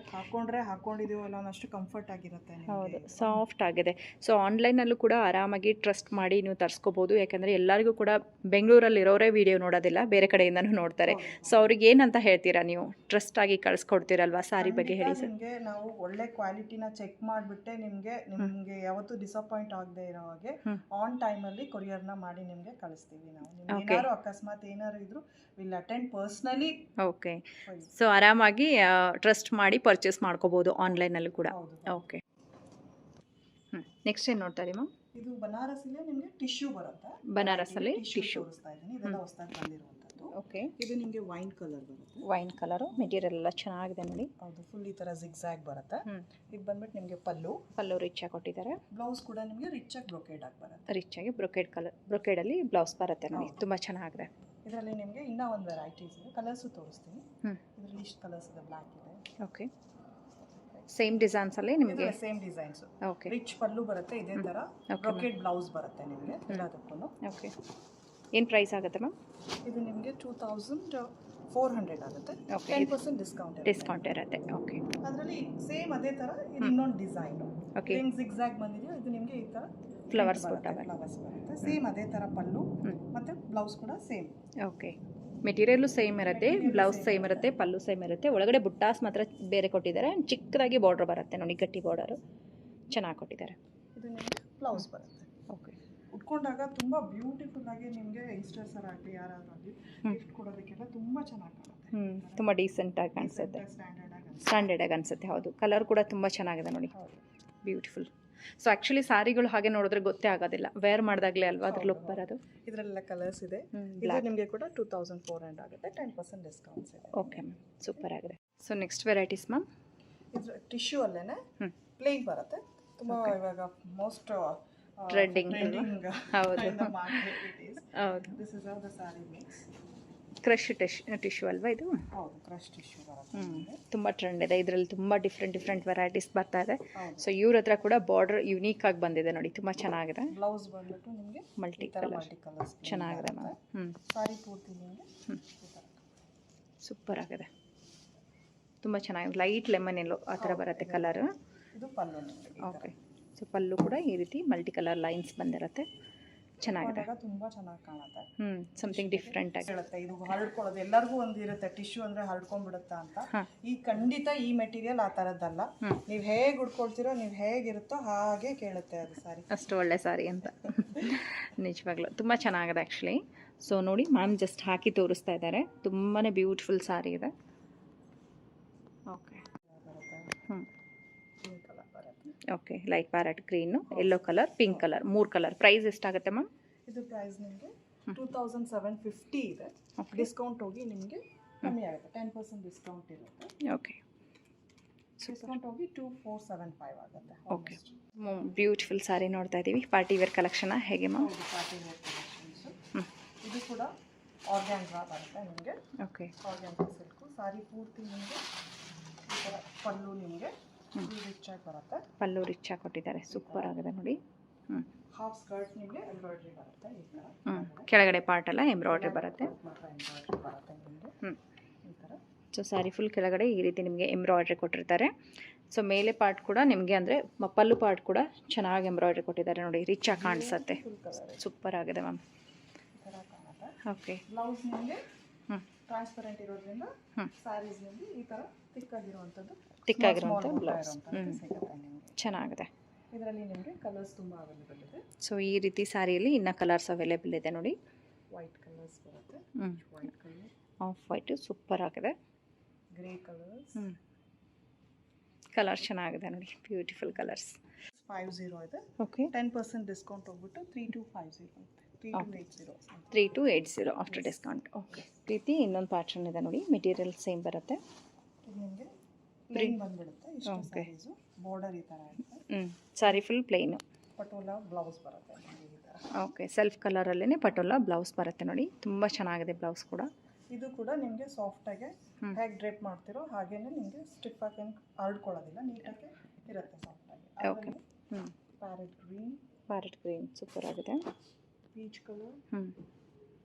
ಹಾಕೊಂಡಿದ್ದೀವಲ್ಲ ಅನ್ನೋಷ್ಟು ಕಂಫರ್ಟ್ ಆಗಿರುತ್ತೆ. ಹೌದು, ಸಾಫ್ಟ್ ಆಗಿದೆ. ಸೊ ಆನ್ಲೈನಲ್ಲೂ ಕೂಡ ಆರಾಮಾಗಿ ಟ್ರಸ್ಟ್ ಮಾಡಿ ನೀವು ತರಿಸ್ಕೋಬೋದು. ಯಾಕಂದರೆ ಎಲ್ಲರಿಗೂ ಕೂಡ ಬೆಂಗಳೂರಲ್ಲಿ ಇರೋರೇ ವಿಡಿಯೋ ನೋಡೋದಿಲ್ಲ, ಬೇರೆ ಕಡೆಯಿಂದನೂ ನೋಡ್ತಾರೆ. ಸೊ ಅವ್ರಿಗೆ ಏನಂತ ಹೇಳ್ತೀರಾ ನೀವು? ಟ್ರಸ್ಟ್ ಆಗಿ ಕಳಿಸ್ಕೊಡ್ತೀರಲ್ವಾ? ಸಾರಿ ಬಗ್ಗೆ ಹೇಳಿ ಸರ್. ನಿಮಗೆ ನಾವು ಒಳ್ಳೆ ಕ್ವಾಲಿಟಿನ ಚೆಕ್ ಮಾಡಿಬಿಟ್ಟೆ ನಿಮಗೆ ಯಾವತ್ತೂ ಡಿಸಪಾಯಿಂಟ್ ಆಗದೆ ಇರೋ ಹಾಗೆ ಆನ್ ಟೈಮಲ್ಲಿ ಕೊರಿಯರ್ನ ಮಾಡಿ ನಿಮಗೆ ಕಳಿಸ್ತೀವಿ ನಾವು. ನಿಮ್ಗೆ ಏನಾದ್ರು ಅಕಸ್ಮಾತ್ ಏನಾದ್ರು ಇದ್ರು will attend personally. Okay, so ಆರಾಮಾಗಿ ಟ್ರಸ್ಟ್ ಮಾಡಿ ಪರ್ಚೇಸ್ ಮಾಡ್ಕೋಬೋದು ಆನ್ಲೈನಲ್ಲೂ ಕೂಡ. ಓಕೆ, ನೆಕ್ಸ್ಟ್ ಏನು ನೋಡ್ತಾ ಇದ್ದೀವಿ ಮ್ಯಾಮ್? ಇದು ಬನಾರಸಿಲೆ ನಿಮಗೆ ಟಿಶ್ಯೂ ಬರುತ್ತೆ. ಬನಾರಸಲ್ಲಿ ಟಿಶ್ಯೂ ತೋರಿಸ್ತಾ ಇದ್ದೀನಿ. ಇದೆಲ್ಲ ಹೊಸದಾಗಿ ಬಂದಿರುವಂಥದ್ದು. ಓಕೆ, ಇದು ನಿಮಗೆ ವೈನ್ ಕಲರ್ ಬರುತ್ತೆ. ವೈನ್ ಕಲರು ಮೆಟೀರಿಯಲ್ ಎಲ್ಲ ಚೆನ್ನಾಗಿದೆ ನೋಡಿ. ಹೌದು, ಫುಲ್ ಈ ಥರ ಜಿಗ್ಜಾಗ್ ಬರುತ್ತೆ. ಇದು ಬಂದ್ಬಿಟ್ಟು ನಿಮಗೆ ಪಲ್ಲು ರಿಚ್ ಆಗಿ ಕೊಟ್ಟಿದ್ದಾರೆ. ಬ್ಲೌಸ್ ಕೂಡ ನಿಮಗೆ ರಿಚ್ ಆಗಿ ಬ್ರೊಕೇಡ್ ಆಗಿ ಬರುತ್ತೆ. ರಿಚ್ ಆಗಿ ಬ್ರೊಕೇಡಲ್ಲಿ ಬ್ಲೌಸ್ ಬರುತ್ತೆ ನೋಡಿ, ತುಂಬ ಚೆನ್ನಾಗಿದೆ. ಇದರಲ್ಲಿ ನಿಮಗೆ ಇನ್ನೂ ಒಂದು ವೆರೈಟೀಸ್ ಇದೆ, ಕಲರ್ಸು ತೋರಿಸ್ತೀನಿ. ಇದರಲ್ಲಿ ಇಷ್ಟು ಕಲರ್ಸ್ ಇದೆ, ಬ್ಲ್ಯಾಕ್ ಇದೆ. ಓಕೆ, ಸೇಮ್ ಡಿಸೈನ್ಸಲ್ಲಿ ನಿಮಗೆ ಸೇಮ್ ಡಿಸೈನ್ಸ್. ಓಕೆ, ರಿಚ್ ಪಲ್ಲು ಬರುತ್ತೆ, ಇದೇ ಥರ ಬ್ರೊಕೇಡ್ ಬ್ಲೌಸ್ ಬರುತ್ತೆ ನಿಮಗೆ ಎಲ್ಲದಕ್ಕೂ. ಓಕೆ, ಏನು ಪ್ರೈಸ್ ಆಗುತ್ತೆ ಮ್ಯಾಮ್? ಇದು ನಿಮಗೆ 2400 ಆಗುತ್ತೆ. ಓಕೆ, 10% ಡಿಸ್ಕೌಂಟ್ ಇರುತ್ತೆ. ಓಕೆ, ಅದರಲ್ಲಿ ಸೇಮ್ ಅದೇ ಥರ ಇದು ಇನ್ನೊಂದು ಡಿಸೈನು. ಓಕೆ, ಹೆಂಗೆ ಜಿಗ್ಜಾಗ್ ಬಂದಿದೆಯೋ ಇದು ನಿಮಗೆ ಈ ಥರ ಫ್ಲವರ್ಸ್ ಬರುತ್ತೆ. ಸೇಮ್ ಅದೇ ಥರ ಪಲ್ಲು ಮತ್ತು ಬ್ಲೌಸ್ ಕೂಡ ಸೇಮ್. ಓಕೆ, ಮೆಟೀರಿಯಲ್ಲು ಸೇಮ್ ಇರುತ್ತೆ, ಬ್ಲೌಸ್ ಸೇಮ್ ಇರುತ್ತೆ, ಪಲ್ಲು ಸೇಮ್ ಇರುತ್ತೆ. ಒಳಗಡೆ ಬುಟ್ಟಾಸ್ ಮಾತ್ರ ಬೇರೆ ಕೊಟ್ಟಿದ್ದಾರೆ. ಚಿಕ್ಕದಾಗಿ ಬಾರ್ಡರ್ ಬರುತ್ತೆ ನೋಡಿ, ಗಟ್ಟಿ ಬಾರ್ಡರು ಚೆನ್ನಾಗಿ ಕೊಟ್ಟಿದ್ದಾರೆ. ಇದು ನಿಮಗೆ ಬ್ಲೌಸ್ ಬರುತ್ತೆ. ಓಕೆ, ಉಟ್ಕೊಂಡಾಗ ತುಂಬ ಬ್ಯೂಟಿಫುಲ್ ಆಗಿ ನಿಮಗೆ ಯಂಗ್ಸ್ಟರ್ಸರ್ ಆಗಲಿ ಯಾರಾದರೂ ಆಗಲಿ ಗಿಫ್ಟ್ ಕೊಡೋದಕ್ಕೆಲ್ಲ ತುಂಬ ಚೆನ್ನಾಗಿ ಕಾಣುತ್ತೆ. ತುಂಬ ಡೀಸೆಂಟಾಗಿ ಕಾಣಿಸುತ್ತೆ, ಸ್ಟ್ಯಾಂಡರ್ಡ್ ಆಗಿ ಅನಿಸುತ್ತೆ. ಹೌದು, ಕಲರ್ ಕೂಡ ತುಂಬ ಚೆನ್ನಾಗಿದೆ ನೋಡಿ, ಬ್ಯೂಟಿಫುಲ್. ಸೊ ಆ್ಯಕ್ಚುಲಿ ಸಾರಿಗಳು ಹಾಗೆ ನೋಡಿದ್ರೆ ಗೊತ್ತೇ ಆಗೋದಿಲ್ಲ, ವೇರ್ ಮಾಡಿದಾಗಲೇ ಅಲ್ವಾ ಅದ್ರ ಲುಕ್ ಬರೋದು. ಇದರಲ್ಲೆಲ್ಲ ಕಲರ್ಸ್ ಇದೆ. ಇದು ನಿಮಗೆ ಕೂಡ 2400 ಆಗುತ್ತೆ, 10% ಡಿಸ್ಕೌಂಟ್ಸ್ ಇದೆ. ಓಕೆ ಮ್ಯಾಮ್, ಸೂಪರ್ ಆಗಿದೆ. So next varieties ma'am? ಇದು ಟಿಶ್ಯೂ ಅಲ್ಲೇ ಪ್ಲೇನ್ ಬರುತ್ತೆ. ತುಂಬ ಇವಾಗ ಮೋಸ್ಟ್ ಟ್ರೆಂಡಿಂಗ್. ಹೌದು, this is how the sorry makes. Crush tissue ಅಲ್ವಾ ಇದು? ಹೌದು, ಕ್ರಶ್ ಟಿಶ್ಯೂ ಬರುತ್ತೆ. ತುಂಬ ಟ್ರೆಂಡ್ ಇದೆ ಇದರಲ್ಲಿ, ತುಂಬ ಡಿಫ್ರೆಂಟ್ ವೆರೈಟೀಸ್ ಬರ್ತಾ ಇದೆ. ಸೊ ಇವ್ರ ಹತ್ರ ಕೂಡ ಬಾರ್ಡರ್ ಯುನೀಕ್ ಆಗಿ ಬಂದಿದೆ ನೋಡಿ, ತುಂಬ ಚೆನ್ನಾಗಿದೆ. ಬ್ಲೌಸ್ ಬಂದ್ಬಿಟ್ಟು ನಿಮಗೆ ಮಲ್ಟಿ ಕಲರ್ಸ್ ಚೆನ್ನಾಗಿದೆ ಮ್ಯಾಮ್. ಸಾರಿ ಪೂರ್ತಿ ನಿಮಗೆ ಸೂಪರ್ ಆಗಿದೆ, ತುಂಬ ಚೆನ್ನಾಗಿದೆ. ಲೈಟ್ ಲೆಮನ್ ಎಲ್ಲೋ ಆ ಥರ ಬರುತ್ತೆ ಕಲರ್. ಇದು ಪಲ್ಲು ನಿಮಗೆ. ಓಕೆ, ಸೊ ಪಲ್ಲು ಕೂಡ ಈ ರೀತಿ ಮಲ್ಟಿ ಕಲರ್ ಲೈನ್ಸ್ ಬಂದಿರುತ್ತೆ, ಚೆನ್ನಾಗಿದೆ. ತುಂಬ ಚೆನ್ನಾಗಿ ಕಾಣುತ್ತೆ. ಸಮಥಿಂಗ್ ಡಿಫ್ರೆಂಟ್ ಆಗಿ ಹೇಳುತ್ತೆ. ಇದು ಹರಡ್ಕೊಳ್ಳೋದು ಎಲ್ಲರಿಗೂ ಒಂದು ಇರುತ್ತೆ, ಟಿಶ್ಯೂ ಅಂದರೆ ಹರಡ್ಕೊಂಡ್ಬಿಡುತ್ತಾ ಅಂತ. ಈ ಖಂಡಿತ ಈ ಮೆಟೀರಿಯಲ್ ಆ ಥರದ್ದಲ್ಲ. ನೀವು ಹೇಗೆ ಉಡ್ಕೊಳ್ತೀರೋ, ನೀವು ಹೇಗಿರುತ್ತೋ ಹಾಗೆ ಕೇಳುತ್ತೆ ಅದು ಸಾರಿ. ಅಷ್ಟು ಒಳ್ಳೆ ಸಾರಿ ಅಂತ ನಿಜವಾಗ್ಲೂ ತುಂಬ ಚೆನ್ನಾಗಿದೆ ಆ್ಯಕ್ಚುಲಿ. ಸೊ ನೋಡಿ, ಮ್ಯಾಮ್ ಜಸ್ಟ್ ಹಾಕಿ ತೋರಿಸ್ತಾ ಇದ್ದಾರೆ, ತುಂಬಾ ಬ್ಯೂಟಿಫುಲ್ ಸಾರಿ ಇದೆ. Okay, okay, light parrot green, yellow colour, pink colour, 3 colour. Price ಎಷ್ಟಾಗುತ್ತೆ ಮ್ಯಾಮ್? ಇದು ಪ್ರೈಸ್ ನಿಮಗೆ 2750 ಇದೆ. ಡಿಸ್ಕೌಂಟ್ ಹೋಗಿ ನಿಮಗೆ ಕಮ್ಮಿ ಆಗುತ್ತೆ, 10% ಡಿಸ್ಕೌಂಟ್ ಇರುತ್ತೆ. ಓಕೆ, ಡಿಸ್ಕೌಂಟ್ ಹೋಗಿ 2475 ಆಗುತ್ತೆ. ಓಕೆ, ಬ್ಯೂಟಿಫುಲ್ ಸಾರಿ ನೋಡ್ತಾ ಇದ್ದೀವಿ. ಪಾರ್ಟಿ ವೇರ್ ಕಲೆಕ್ಷನಾ ಹೇಗೆ ಮ್ಯಾಮ್? ಪಾರ್ಟಿ ವೇರ್ ಕಲೆಕ್ಷನ್ಸು ಕೂಡ ಆರ್ಗ್ಯಾನ್ಸಾ ಬರುತ್ತೆ ನಿಮಗೆ. ಓಕೆ. ಆರ್ಗ್ಯಾನ್ಸಾ ಸಿಲ್ಕು ಸಾರಿ ಪೂರ್ತಿ ನಿಮಗೆ ಈ ಥರ ಪಲ್ಲು ನಿಮಗೆ ರಿಚ್ ಆಗಿ ಬರುತ್ತೆ. ಪಲ್ಲು ರಿಚ್ ಆಗಿ ಕೊಟ್ಟಿದ್ದಾರೆ, ಸೂಪರ್ ಆಗಿದೆ ನೋಡಿ. ಹಾಫ್ ಸ್ಕರ್ಟ್ ನಿಮಗೆ ಎಂಬ್ರಾಯ್ಡ್ರಿ ಬರುತ್ತೆ ಈ ಥರ. ಕೆಳಗಡೆ ಪಾರ್ಟ್ ಎಲ್ಲ ಎಂಬ್ರಾಯ್ಡ್ರಿ ಬರುತ್ತೆ. ಮಾತ್ರ ಎಂಬ್ರಾಯ್ಡ್ರಿ ಬರುತ್ತೆ ನಿಮಗೆ ಈ ಥರ. ಸೊ ಸ್ಯಾರಿ ಫುಲ್ ಕೆಳಗಡೆ ಈ ರೀತಿ ನಿಮಗೆ ಎಂಬ್ರಾಯ್ಡ್ರಿ ಕೊಟ್ಟಿರ್ತಾರೆ. ಸೊ ಮೇಲೆ ಪಾರ್ಟ್ ಕೂಡ ನಿಮಗೆ ಅಂದರೆ ಪಲ್ಲು ಪಾರ್ಟ್ ಕೂಡ ಚೆನ್ನಾಗಿ ಎಂಬ್ರಾಯ್ಡ್ರಿ ಕೊಟ್ಟಿದ್ದಾರೆ ನೋಡಿ, ರಿಚ್ ಆಗಿ ಕಾಣಿಸುತ್ತೆ. ಸೂಪರ್ ಆಗಿದೆ ಮ್ಯಾಮ್. ಈ ಥರ ಕಾಣುತ್ತೆ. ಓಕೆ. ಬ್ಲೌಸ್ ನಿಮಗೆ ಟ್ರಾನ್ಸ್ಪರೆಂಟ್ ಇರೋದ್ರಿಂದ ಸ್ಯಾರೀಸ್ ನಿಮಗೆ ಈ ಥರ ತಿಕ್ಕಾಗಿರುವಂಥದ್ದು ಬ್ಲೌಸ್ ಸಿಗುತ್ತೆ ನಿಮಗೆ. ಚೆನ್ನಾಗಿದೆ. ಇದರಲ್ಲಿ ನಿಮಗೆ ಕಲರ್ಸ್ ತುಂಬ ಅವೈಲೇಬಲ್ ಇದೆ. ಸೊ ಈ ರೀತಿ ಸ್ಯಾರಿಯಲ್ಲಿ ಇನ್ನು ಕಲರ್ಸ್ ಅವೈಲೇಬಲ್ ಇದೆ ನೋಡಿ. ವೈಟ್ ಕಲರ್ಸ್ ಬರುತ್ತೆ. White colour, of white super ಆಗಿದೆ. ಗ್ರೇ ಕಲರ್ಸ್, ಕಲರ್ ಚೆನ್ನಾಗಿದೆ ನೋಡಿ, ಬ್ಯೂಟಿಫುಲ್ ಕಲರ್ಸ್. 50 ಇದೆ. ಓಕೆ. 10% ಡಿಸ್ಕೌಂಟ್ ಹೋಗ್ಬಿಟ್ಟು 3250 3280 3280 ಆಫ್ಟರ್ ಡಿಸ್ಕೌಂಟ್. ಓಕೆ. ರೀತಿ ಇನ್ನೊಂದು ಪ್ಯಾಟರ್ನ್ ಇದೆ ನೋಡಿ, ಮೆಟೀರಿಯಲ್ ಸೇಮ್ ಬರುತ್ತೆ. ಇದು ನಿಮಗೆ ಪ್ಲೇನ್ ಬಂದ್ಬಿಡುತ್ತೆ. ಇಷ್ಟು ಸ್ಯಾರೀಸು ಬಾರ್ಡರ್ ಈ ಥರ ಇರುತ್ತೆ. Sari full plain. Patola blouse ಬರುತ್ತೆ ನಿಮಗೆ ಈ ಥರ. ಓಕೆ. ಸೆಲ್ಫ್ ಕಲರಲ್ಲೇ ಪಟೋಲಾ ಬ್ಲೌಸ್ ಬರುತ್ತೆ ನೋಡಿ, ತುಂಬ ಚೆನ್ನಾಗಿದೆ ಬ್ಲೌಸ್ ಕೂಡ. ಇದು ಕೂಡ ನಿಮಗೆ ಸಾಫ್ಟಾಗಿ ಹೇಗೆ ಡ್ರೇಪ್ ಮಾಡ್ತಿರೋ ಹಾಗೇನೆ ನಿಮಗೆ ಸ್ಟಿಫ್ ಆಗಿ ಹರಡ್ಕೊಳ್ಳೋದಿಲ್ಲ, ನೀಟಾಗಿ ಇರುತ್ತೆ ಸಾಫ್ಟಾಗಿ. ಓಕೆ. ಪ್ಯಾರೆಟ್ ಗ್ರೀನ್ ಸೂಪರ್ ಆಗಿದೆ. Peach colour,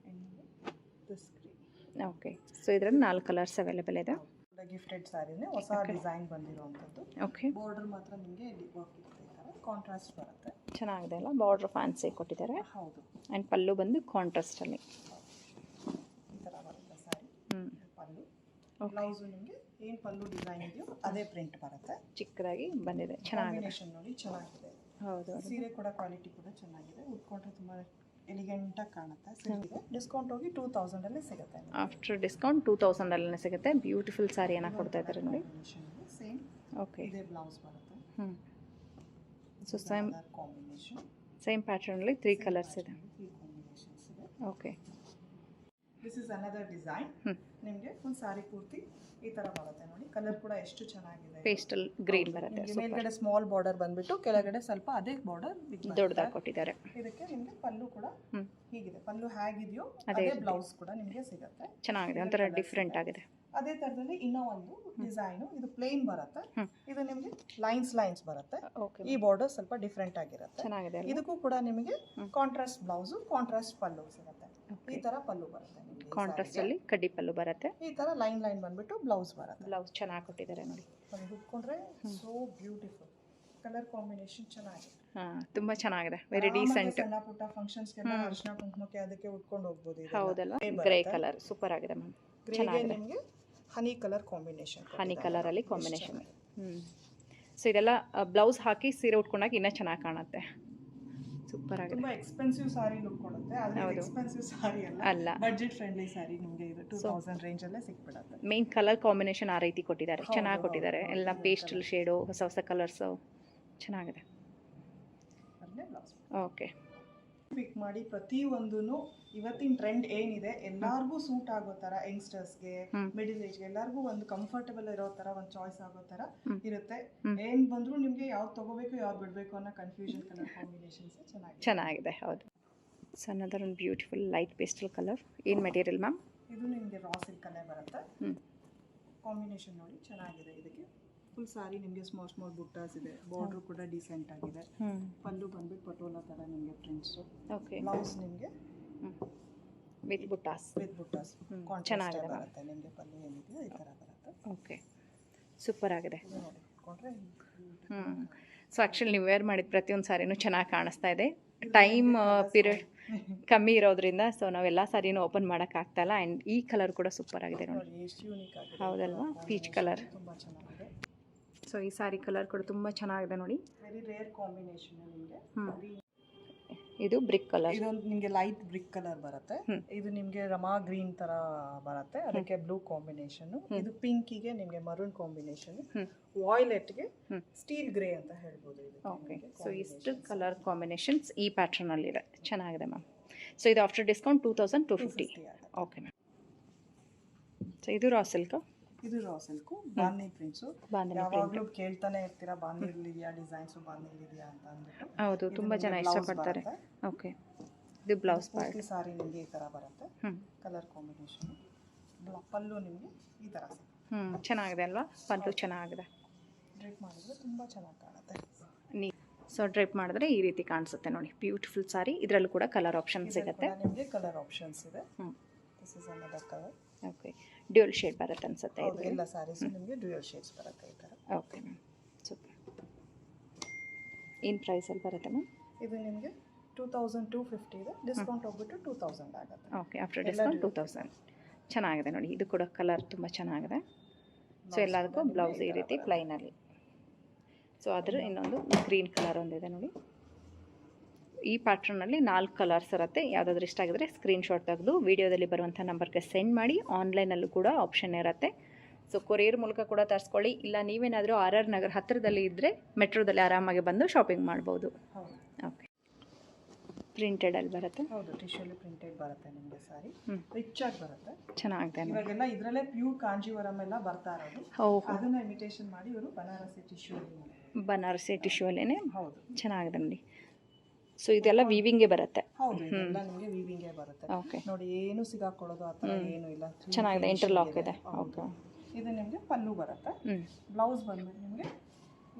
this green. Okay. So ಇದರಲ್ಲಿ 4 ಕಲರ್ಸ್ ಅವೈಲೇಬಲ್ ಇದೆ. ಗಿಫ್ಟೆಡ್ ಸ್ಯಾರಿನೇ, ಹೊಸ ಡಿಸೈನ್ ಬಂದಿರುವಂಥದ್ದು. ಓಕೆ. ಬಾರ್ಡರ್ ಮಾತ್ರ ನಿಮಗೆ ವರ್ಕ್ ಇರುತ್ತೆ, ಈ ಥರ ಕಾಂಟ್ರಾಸ್ಟ್ ಬರುತ್ತೆ. ಚೆನ್ನಾಗಿದೆ ಅಲ್ಲ, ಬಾರ್ಡರ್ ಫ್ಯಾನ್ಸಿ ಕೊಟ್ಟಿದ್ದಾರೆ. ಹೌದು. ಆ್ಯಂಡ್ ಪಲ್ಲು ಬಂದು ಕಾಂಟ್ರಾಸ್ಟಲ್ಲಿ ಈ ಥರ ಬರುತ್ತೆ ಸ್ಯಾರಿ. ಪಲ್ಲು, ಬ್ಲೌಸು ನಿಮಗೆ ಏನು ಪಲ್ಲು ಡಿಸೈನ್ ಇದೆಯೋ ಅದೇ ಪ್ರಿಂಟ್ ಬರುತ್ತೆ. ಚಿಕ್ಕದಾಗಿ ಬಂದಿದೆ, ಚೆನ್ನಾಗಿದೆ. ಕಾಂಬಿನೇಷನ್ ನೋಡಿ ಚೆನ್ನಾಗಿದೆ. ಹೌದು. ಸೀರೆ ಕೂಡ ಕ್ವಾಲಿಟಿ ಕೂಡ ಚೆನ್ನಾಗಿದೆ, ಉಟ್ಕೊಂಡ್ರೆ ತುಂಬ ಎಲಿಗೆಂಟಾಗಿ ಕಾಣುತ್ತೆ. ಸಿಗುತ್ತೆ. ಡಿಸ್ಕೌಂಟ್ ಹೋಗಿ 2000 ಸಿಗುತ್ತೆ. ಆಫ್ಟರ್ ಡಿಸ್ಕೌಂಟ್ 2000 ಸಿಗುತ್ತೆ. ಬ್ಯೂಟಿಫುಲ್ ಸ್ಯಾರಿಯನ್ನು ಕೊಡ್ತಾ ಇದ್ದಾರೆ ನೋಡಿ. ಸೇಮ್. ಓಕೆ. ಇದೇ ಬ್ಲೌಸ್ ಬರುತ್ತೆ. ಸೊ ಸೇಮ್ ಪ್ಯಾಟರ್ನಲ್ಲಿ 3 ಕಲರ್ಸ್ ಇದೆ. 3 ಕಾಂಬಿನೇಷನ್ಸ್ ಇದೆ. Okay. This is another design. ನಿಮಗೆ ಫುಲ್ ಸ್ಯಾರಿ ಪೂರ್ತಿ ಈ ಥರ ಬರುತ್ತೆ ನೋಡಿ. ಕಲರ್ ಕೂಡ ಎಷ್ಟು ಚೆನ್ನಾಗಿದೆ. ಪೇಸ್ಟಲ್ ಗ್ರೀನ್ ಬರುತ್ತೆ. ಮೇಲ್ಗಡೆ ಸ್ಮಾಲ್ ಬಾರ್ಡರ್ ಬಂದ್ಬಿಟ್ಟು ಕೆಳಗಡೆ ಸ್ವಲ್ಪ ಅದೇ ಬಾರ್ಡರ್ ದೊಡ್ಡದಾಗಿ ಕೊಟ್ಟಿದ್ದಾರೆ. ಇದಕ್ಕೆ ನಿಮಗೆ ಪಲ್ಲು ಕೂಡ ಹೀಗಿದೆ. ಪಲ್ಲು ಹೇಗಿದೆಯೋ ಅದೇ ಬ್ಲೌಸ್ ಕೂಡ ನಿಮಗೆ ಸಿಗುತ್ತೆ. ಚೆನ್ನಾಗಿದೆ, ಒಂಥರ ಡಿಫ್ರೆಂಟ್ ಆಗಿದೆ. ಅದೇ ಥರದಲ್ಲಿ ಇನ್ನೂ ಒಂದು ಡಿಸೈನು, ಇದು ಪ್ಲೇನ್ ಬರುತ್ತೆ. ಇದು ನಿಮಗೆ ಲೈನ್ಸ್ ಬರುತ್ತೆ. ಈ ಬಾರ್ಡರ್ ಸ್ವಲ್ಪ ಡಿಫ್ರೆಂಟ್ ಆಗಿರುತ್ತೆ. ಚೆನ್ನಾಗಿದೆ. ಇದಕ್ಕೂ ಕೂಡ ನಿಮಗೆ ಕಾಂಟ್ರಾಸ್ಟ್ ಬ್ಲೌಸು, ಕಾಂಟ್ರಾಸ್ಟ್ ಪಲ್ಲು ಸಿಗುತ್ತೆ. ಈ ಥರ ಪಲ್ಲು ಬರುತ್ತೆ ನಿಮಗೆ. ಕಾಂಟ್ರಾಸ್ಟ್ ಅಲ್ಲಿ ಕಡ್ಡಿ ಪಲ್ಲು ಬರುತ್ತೆ. ಈ ಥರ ಲೈನ್ ಬಂದ್ಬಿಟ್ಟು ಬ್ಲೌಸ್ ಬರುತ್ತೆ. ಬ್ಲೌಸ್ ಚೆನ್ನಾಗಿ ಕೊಟ್ಟಿದ್ದಾರೆ ನೋಡಿ. ಹುಡ್ಕೊಂಡ್ರೆ ಸೋ ಬ್ಯೂಟಿಫುಲ್. ಕಲರ್ ಕಾಂಬಿನೇಷನ್ ಚೆನ್ನಾಗಿದೆ. ತುಂಬ ಚೆನ್ನಾಗಿದೆ, ವೆರಿ ಡೀಸೆಂಟ್. ಸಣ್ಣ ಪುಟ್ಟ ಫಂಕ್ಷನ್ಸ್ಗೆಲ್ಲ ಅರಿಶಿನ ಕುಂಕುಮಕ್ಕೆ ಅದಕ್ಕೆ ಉಟ್ಕೊಂಡು ಹೋಗ್ಬೋದು. ಹೌದಲ್ಲ, ಗ್ರೇ ಕಲರ್ ಸೂಪರ್ ಆಗಿದೆ ಮ್ಯಾಮ್. ಗ್ರೇಗೆ ನಿಮಗೆ ಹನಿ ಕಲರ್ ಕಾಂಬಿನೇಷನ್. ಹನಿ ಕಲರಲ್ಲಿ ಕಾಂಬಿನೇಷನ್. ಸೊ ಇದೆಲ್ಲ ಬ್ಲೌಸ್ ಹಾಕಿ ಸೀರೆ ಉಟ್ಕೊಂಡಾಗ ಇನ್ನೂ ಚೆನ್ನಾಗಿ ಕಾಣುತ್ತೆ. ಸೂಪರ್ ಆಗಿದೆ. ತುಂಬಾ ಎಕ್ಸ್ಪೆನ್ಸಿವ್ ಸಾರಿ ಲುಕ್ ಕೊಡುತ್ತೆ. ಆದರೆ ಎಕ್ಸ್ಪೆನ್ಸಿವ್ ಸಾರಿ ಅಲ್ಲ, ಬಡ್ಜೆಟ್ ಫ್ರೆಂಡ್ಲಿ ಸಾರಿ. ನಿಮಗೆ ಇದು 2000 ರೇಂಜ್ ಅಲ್ಲೇ ಸಿಕ್ಬಿಡುತ್ತೆ. ಮೇನ್ ಕಲರ್ ಕಾಂಬಿನೇಷನ್ ಆ ರೀತಿ ಕೊಟ್ಟಿದ್ದಾರೆ, ಚೆನ್ನಾಗಿ ಕೊಟ್ಟಿದ್ದಾರೆ. ಎಲ್ಲ ಪೇಸ್ಟಲ್ ಶೇಡು, ಹೊಸ ಕಲರ್ಸು ಚೆನ್ನಾಗಿದೆ. ಓಕೆ. ಪಿಕ್ ಮಾಡಿ ಪ್ರತಿಯೊಂದೂ ಇವತ್ತಿನ ಟ್ರೆಂಡ್ ಏನಿದೆ ಎಲ್ಲರಿಗೂ ಸೂಟ್ ಆಗೋ ಥರ, ಯಂಗ್ಸ್ಟರ್ಸ್ಗೆ, ಮಿಡಿಲ್ ಏಜ್ಗೆ ಎಲ್ಲರಿಗೂ ಒಂದು ಕಂಫರ್ಟಬಲ್ ಇರೋ ಥರ, ಒಂದು ಚಾಯ್ಸ್ ಆಗೋ ಥರ ಇರುತ್ತೆ. ಏನು ಬಂದರೂ ನಿಮಗೆ ಯಾವ್ದು ತೊಗೋಬೇಕು ಯಾವ್ದು ಬಿಡಬೇಕು ಅನ್ನೋ ಕನ್ಫ್ಯೂಷನ್. ಕಲರ್ ಕಾಂಬಿನೇಷನ್ಸ್ ಚೆನ್ನಾಗಿದೆ. ಹೌದು. ಸೊ ಅನದರ್ ಒಂದು ಬ್ಯೂಟಿಫುಲ್ ಲೈಟ್ ಪೇಸ್ಟಲ್ ಕಲರ್. ಏನು ಮೆಟೀರಿಯಲ್ ಮ್ಯಾಮ್? ಇದು ನಿಮಗೆ ರಾ ಸಿಲ್ಕ್ ಕಲರ್ ಬರುತ್ತೆ. ಕಾಂಬಿನೇಷನ್ ನೋಡಿ ಚೆನ್ನಾಗಿದೆ. ಇದಕ್ಕೆ ಫುಲ್ ಸಾರಿ ನಿಮಗೆ ಸ್ಮಾಲ್ ಬುಟ್ಟಾಸ್ ಇದೆ. ಬಾರ್ಡರ್ ಕೂಡ ಡೀಸೆಂಟ್ ಆಗಿದೆ. ಪಲ್ಲು ಬಂದ್ಬಿಟ್ಟು ಪಟೋಲಾ ಥರ ನಿಮಗೆ ಪ್ರಿಂಟ್ಸು. ಓಕೆ. ಬ್ಲೌಸ್ ನಿಮಗೆ ವಿತ್ ಬುಟ್ಟಾಸ್ ಚೆನ್ನಾಗಿದೆ ಬರುತ್ತೆ. ನಿಮಗೆ ಪಲ್ಲು ಏನಿದೆಯೋ ಈ ಥರ ಬರುತ್ತೆ. ಓಕೆ, ಸೂಪರ್ ಆಗಿದೆ. ಸೊ ಆ್ಯಕ್ಚುಲಿ ನೀವು ವೇರ್ ಮಾಡಿದ ಪ್ರತಿಯೊಂದು ಸಾರಿನೂ ಚೆನ್ನಾಗಿ ಕಾಣಿಸ್ತಾ ಇದೆ. ಟೈಮ್ ಪೀರಿಯಡ್ ಕಮ್ಮಿ ಇರೋದ್ರಿಂದ ಸೊ ನಾವೆಲ್ಲ ಸಾರಿನೂ ಓಪನ್ ಮಾಡೋಕ್ಕಾಗ್ತಾಯಿಲ್ಲ. ಆ್ಯಂಡ್ ಈ ಕಲರ್ ಕೂಡ ಸೂಪರ್ ಆಗಿದೆ ನೋಡಿ. ಎಷ್ಟು ಯೂನಿಕ್ ಆಗಿದೆ. ಹೌದಲ್ವಾ, ಪೀಚ್ ಕಲರ್ ತುಂಬ ಚೆನ್ನಾಗಿದೆ. ಸೊ ಈ ಸಾರಿ ಕಲರ್ ಕೂಡ ತುಂಬ ಚೆನ್ನಾಗಿದೆ ನೋಡಿ. ವೆರಿ ರೇರ್ ಕಾಂಬಿನೇಷನ್ ನಿಮಗೆ. ಇದು ಬ್ರಿಕ್ ಕಲರ್. ಇದೊಂದು ನಿಮಗೆ ಲೈಟ್ ಬ್ರಿಕ್ ಕಲರ್ ಬರುತ್ತೆ. ಇದು ನಿಮಗೆ ರಮಾ ಗ್ರೀನ್ ತರ ಬರುತ್ತೆ, ಅದಕ್ಕೆ ಬ್ಲೂ ಕಾಂಬಿನೇಷನ್. ಇದು ಪಿಂಕಿಗೆ ನಿಮಗೆ ಮರೂನ್ ಕಾಂಬಿನೇಷನ್, ವಾಯ್ಲೆಟ್ಗೆ ಸ್ಟೀಲ್ ಗ್ರೇ ಅಂತ ಹೇಳ್ಬೋದು. ಓಕೆ. ಸೊ ಇಷ್ಟು ಕಲರ್ ಕಾಂಬಿನೇಷನ್ಸ್ ಈ ಪ್ಯಾಟರ್ನ್ ಅಲ್ಲಿ ಇದೆ. ಚೆನ್ನಾಗಿದೆ ಮ್ಯಾಮ್. ಸೊ ಇದು after discount 2250. Okay ma'am. So ಇದು ರಾ ಸಿಲ್ಕ್. ಇದು ರಾ ಸಿಲ್ಕು, ಬಾಂಧಿ ಪ್ರಿಂಟ್ಸು. ಯಾವಾಗಲೂ ಕೇಳ್ತಾನೆ ಇರ್ತೀರಾ ಬಾಂಧಿಲಿದೆಯಾ ಡಿಸೈನ್ಸು, ಬಾಂಧಿಲಿದೆಯಾ ಅಂತ ಅಂದ್ಬಿಟ್ಟು. ಹೌದು, ತುಂಬ ಜನ ಇಷ್ಟಪಡ್ತಾರೆ. ಓಕೆ. ಇದು ಬ್ಲೌಸ್ ಪಾರ್ಟ್. ಪೂರ್ತಿ ಸಾರಿ ನಿಮಗೆ ಈ ಥರ ಬರುತ್ತೆ. Colour combination. ಪಲ್ಲು ನಿಮಗೆ ಈ ಥರ. ಚೆನ್ನಾಗಿದೆ ಅಲ್ವಾ? ಪಲ್ಲು ಚೆನ್ನಾಗಿದೆ. ಡ್ರೇಪ್ ಮಾಡಿದ್ರೆ ತುಂಬ ಚೆನ್ನಾಗಿ ಕಾಣುತ್ತೆ. ಸೊ ಡ್ರೇಪ್ ಮಾಡಿದ್ರೆ ಈ ರೀತಿ ಕಾಣಿಸುತ್ತೆ ನೋಡಿ. Beautiful saree. ಇದರಲ್ಲೂ ಕೂಡ ಕಲರ್ ಆಪ್ಷನ್ ಸಿಗುತ್ತೆ. ನಿಮಗೆ ಕಲರ್ ಆಪ್ಷನ್ಸ್ ಇದೆ. This is another colour. Okay, dual shade ಬರುತ್ತೆ ಅನ್ಸುತ್ತೆ. ಎಲ್ಲ ಸ್ಯಾರೀಸ್ ನಿಮಗೆ ಡ್ಯೂಯಲ್ ಶೇಡ್ಸ್ ಬರುತ್ತೆ ಈ ಥರ. Okay ma'am, super. ಏನು ಪ್ರೈಸಲ್ಲಿ ಬರುತ್ತೆ ಮ್ಯಾಮ್? ಇದು ನಿಮಗೆ 2250 ಇದೆ. ಡಿಸ್ಕೌಂಟ್ ಹೋಗ್ಬಿಟ್ಟು 2000 ಆಗುತ್ತೆ. Okay, after discount 2000. ಚೆನ್ನಾಗಿದೆ ನೋಡಿ. ಇದು ಕೂಡ ಕಲರ್ ತುಂಬ ಚೆನ್ನಾಗಿದೆ. ಸೊ ಎಲ್ಲದಕ್ಕೂ ಬ್ಲೌಸ್ ಈ ರೀತಿ ಪ್ಲೈನಲ್ಲಿ. ಸೊ ಅದರ ಇನ್ನೊಂದು ಗ್ರೀನ್ ಕಲರ್ ಒಂದಿದೆ ನೋಡಿ. ಈ ಪ್ಯಾಟ್ರನ್ನಲ್ಲಿ 4 ಕಲರ್ಸ್ ಇರುತ್ತೆ. ಯಾವುದಾದ್ರೂ ಇಷ್ಟ ಆಗಿದ್ರೆ ಸ್ಕ್ರೀನ್ಶಾಟ್ ತೆಗೆದು ವಿಡಿಯೋದಲ್ಲಿ ಬರುವಂಥ ನಂಬರ್ಗೆ ಸೆಂಡ್ ಮಾಡಿ. ಆನ್ಲೈನಲ್ಲೂ ಕೂಡ ಆಪ್ಷನ್ ಇರುತ್ತೆ. ಸೊ ಕೊರಿಯರ್ ಮೂಲಕ ಕೂಡ ತರಿಸ್ಕೊಳ್ಳಿ. ಇಲ್ಲ ನೀವೇನಾದರೂ RR ನಗರ್ ಹತ್ತಿರದಲ್ಲಿ ಇದ್ದರೆ ಮೆಟ್ರೋದಲ್ಲಿ ಆರಾಮಾಗಿ ಬಂದು ಶಾಪಿಂಗ್ ಮಾಡ್ಬೋದು. ಓಕೆ, ಪ್ರಿಂಟೆಡಲ್ಲಿ ಬರುತ್ತೆ. ಹೌದು, ಟಿಶ್ಯೂಲಿ ಪ್ರಿಂಟೆಡ್ ಬರುತ್ತೆ ನಿಮಗೆ ಸಾರಿ. ರಿಚ್ ಆಗಿ ಬರುತ್ತೆ. ಚೆನ್ನಾಗಿದೆ. ಇವಾಗೆಲ್ಲ ಇದರಲ್ಲೇ ಪ್ಯೂರ್ ಕಾಂಜೀವರಂ ಎಲ್ಲ ಬರ್ತಾ ಇರೋದು. ಅದನ್ನ ಇಮಿಟೇಷನ್ ಮಾಡಿ ಇವರು ಬನಾರಸಿ ಟಿಶ್ಯೂ ಅಲ್ಲೇ. ಹೌದು, ಚೆನ್ನಾಗಿದೆ ನೋಡಿ. ಸೊ ಇದೆಲ್ಲ ವೀವಿಂಗ್ಗೆ ಬರುತ್ತೆ. ಹೌದು, ಇದೆಲ್ಲ ನಿಮಗೆ ವೀವಿಂಗ್ಗೆ ಬರುತ್ತೆ. ಓಕೆ ನೋಡಿ, ಏನು ಸಿಗಾಕೊಳ್ಳೋದು ಆ ಥರ ಏನು ಇಲ್ಲ. ಚೆನ್ನಾಗಿದೆ. ಇಂಟರ್ಲಾಕ್ ಇದೆ. ಓಕೆ, ಇದು ನಿಮಗೆ ಪಲ್ಲು ಬರುತ್ತೆ. ಬ್ಲೌಸ್ ಬಂದ್ಬಿಟ್ಟು ನಿಮಗೆ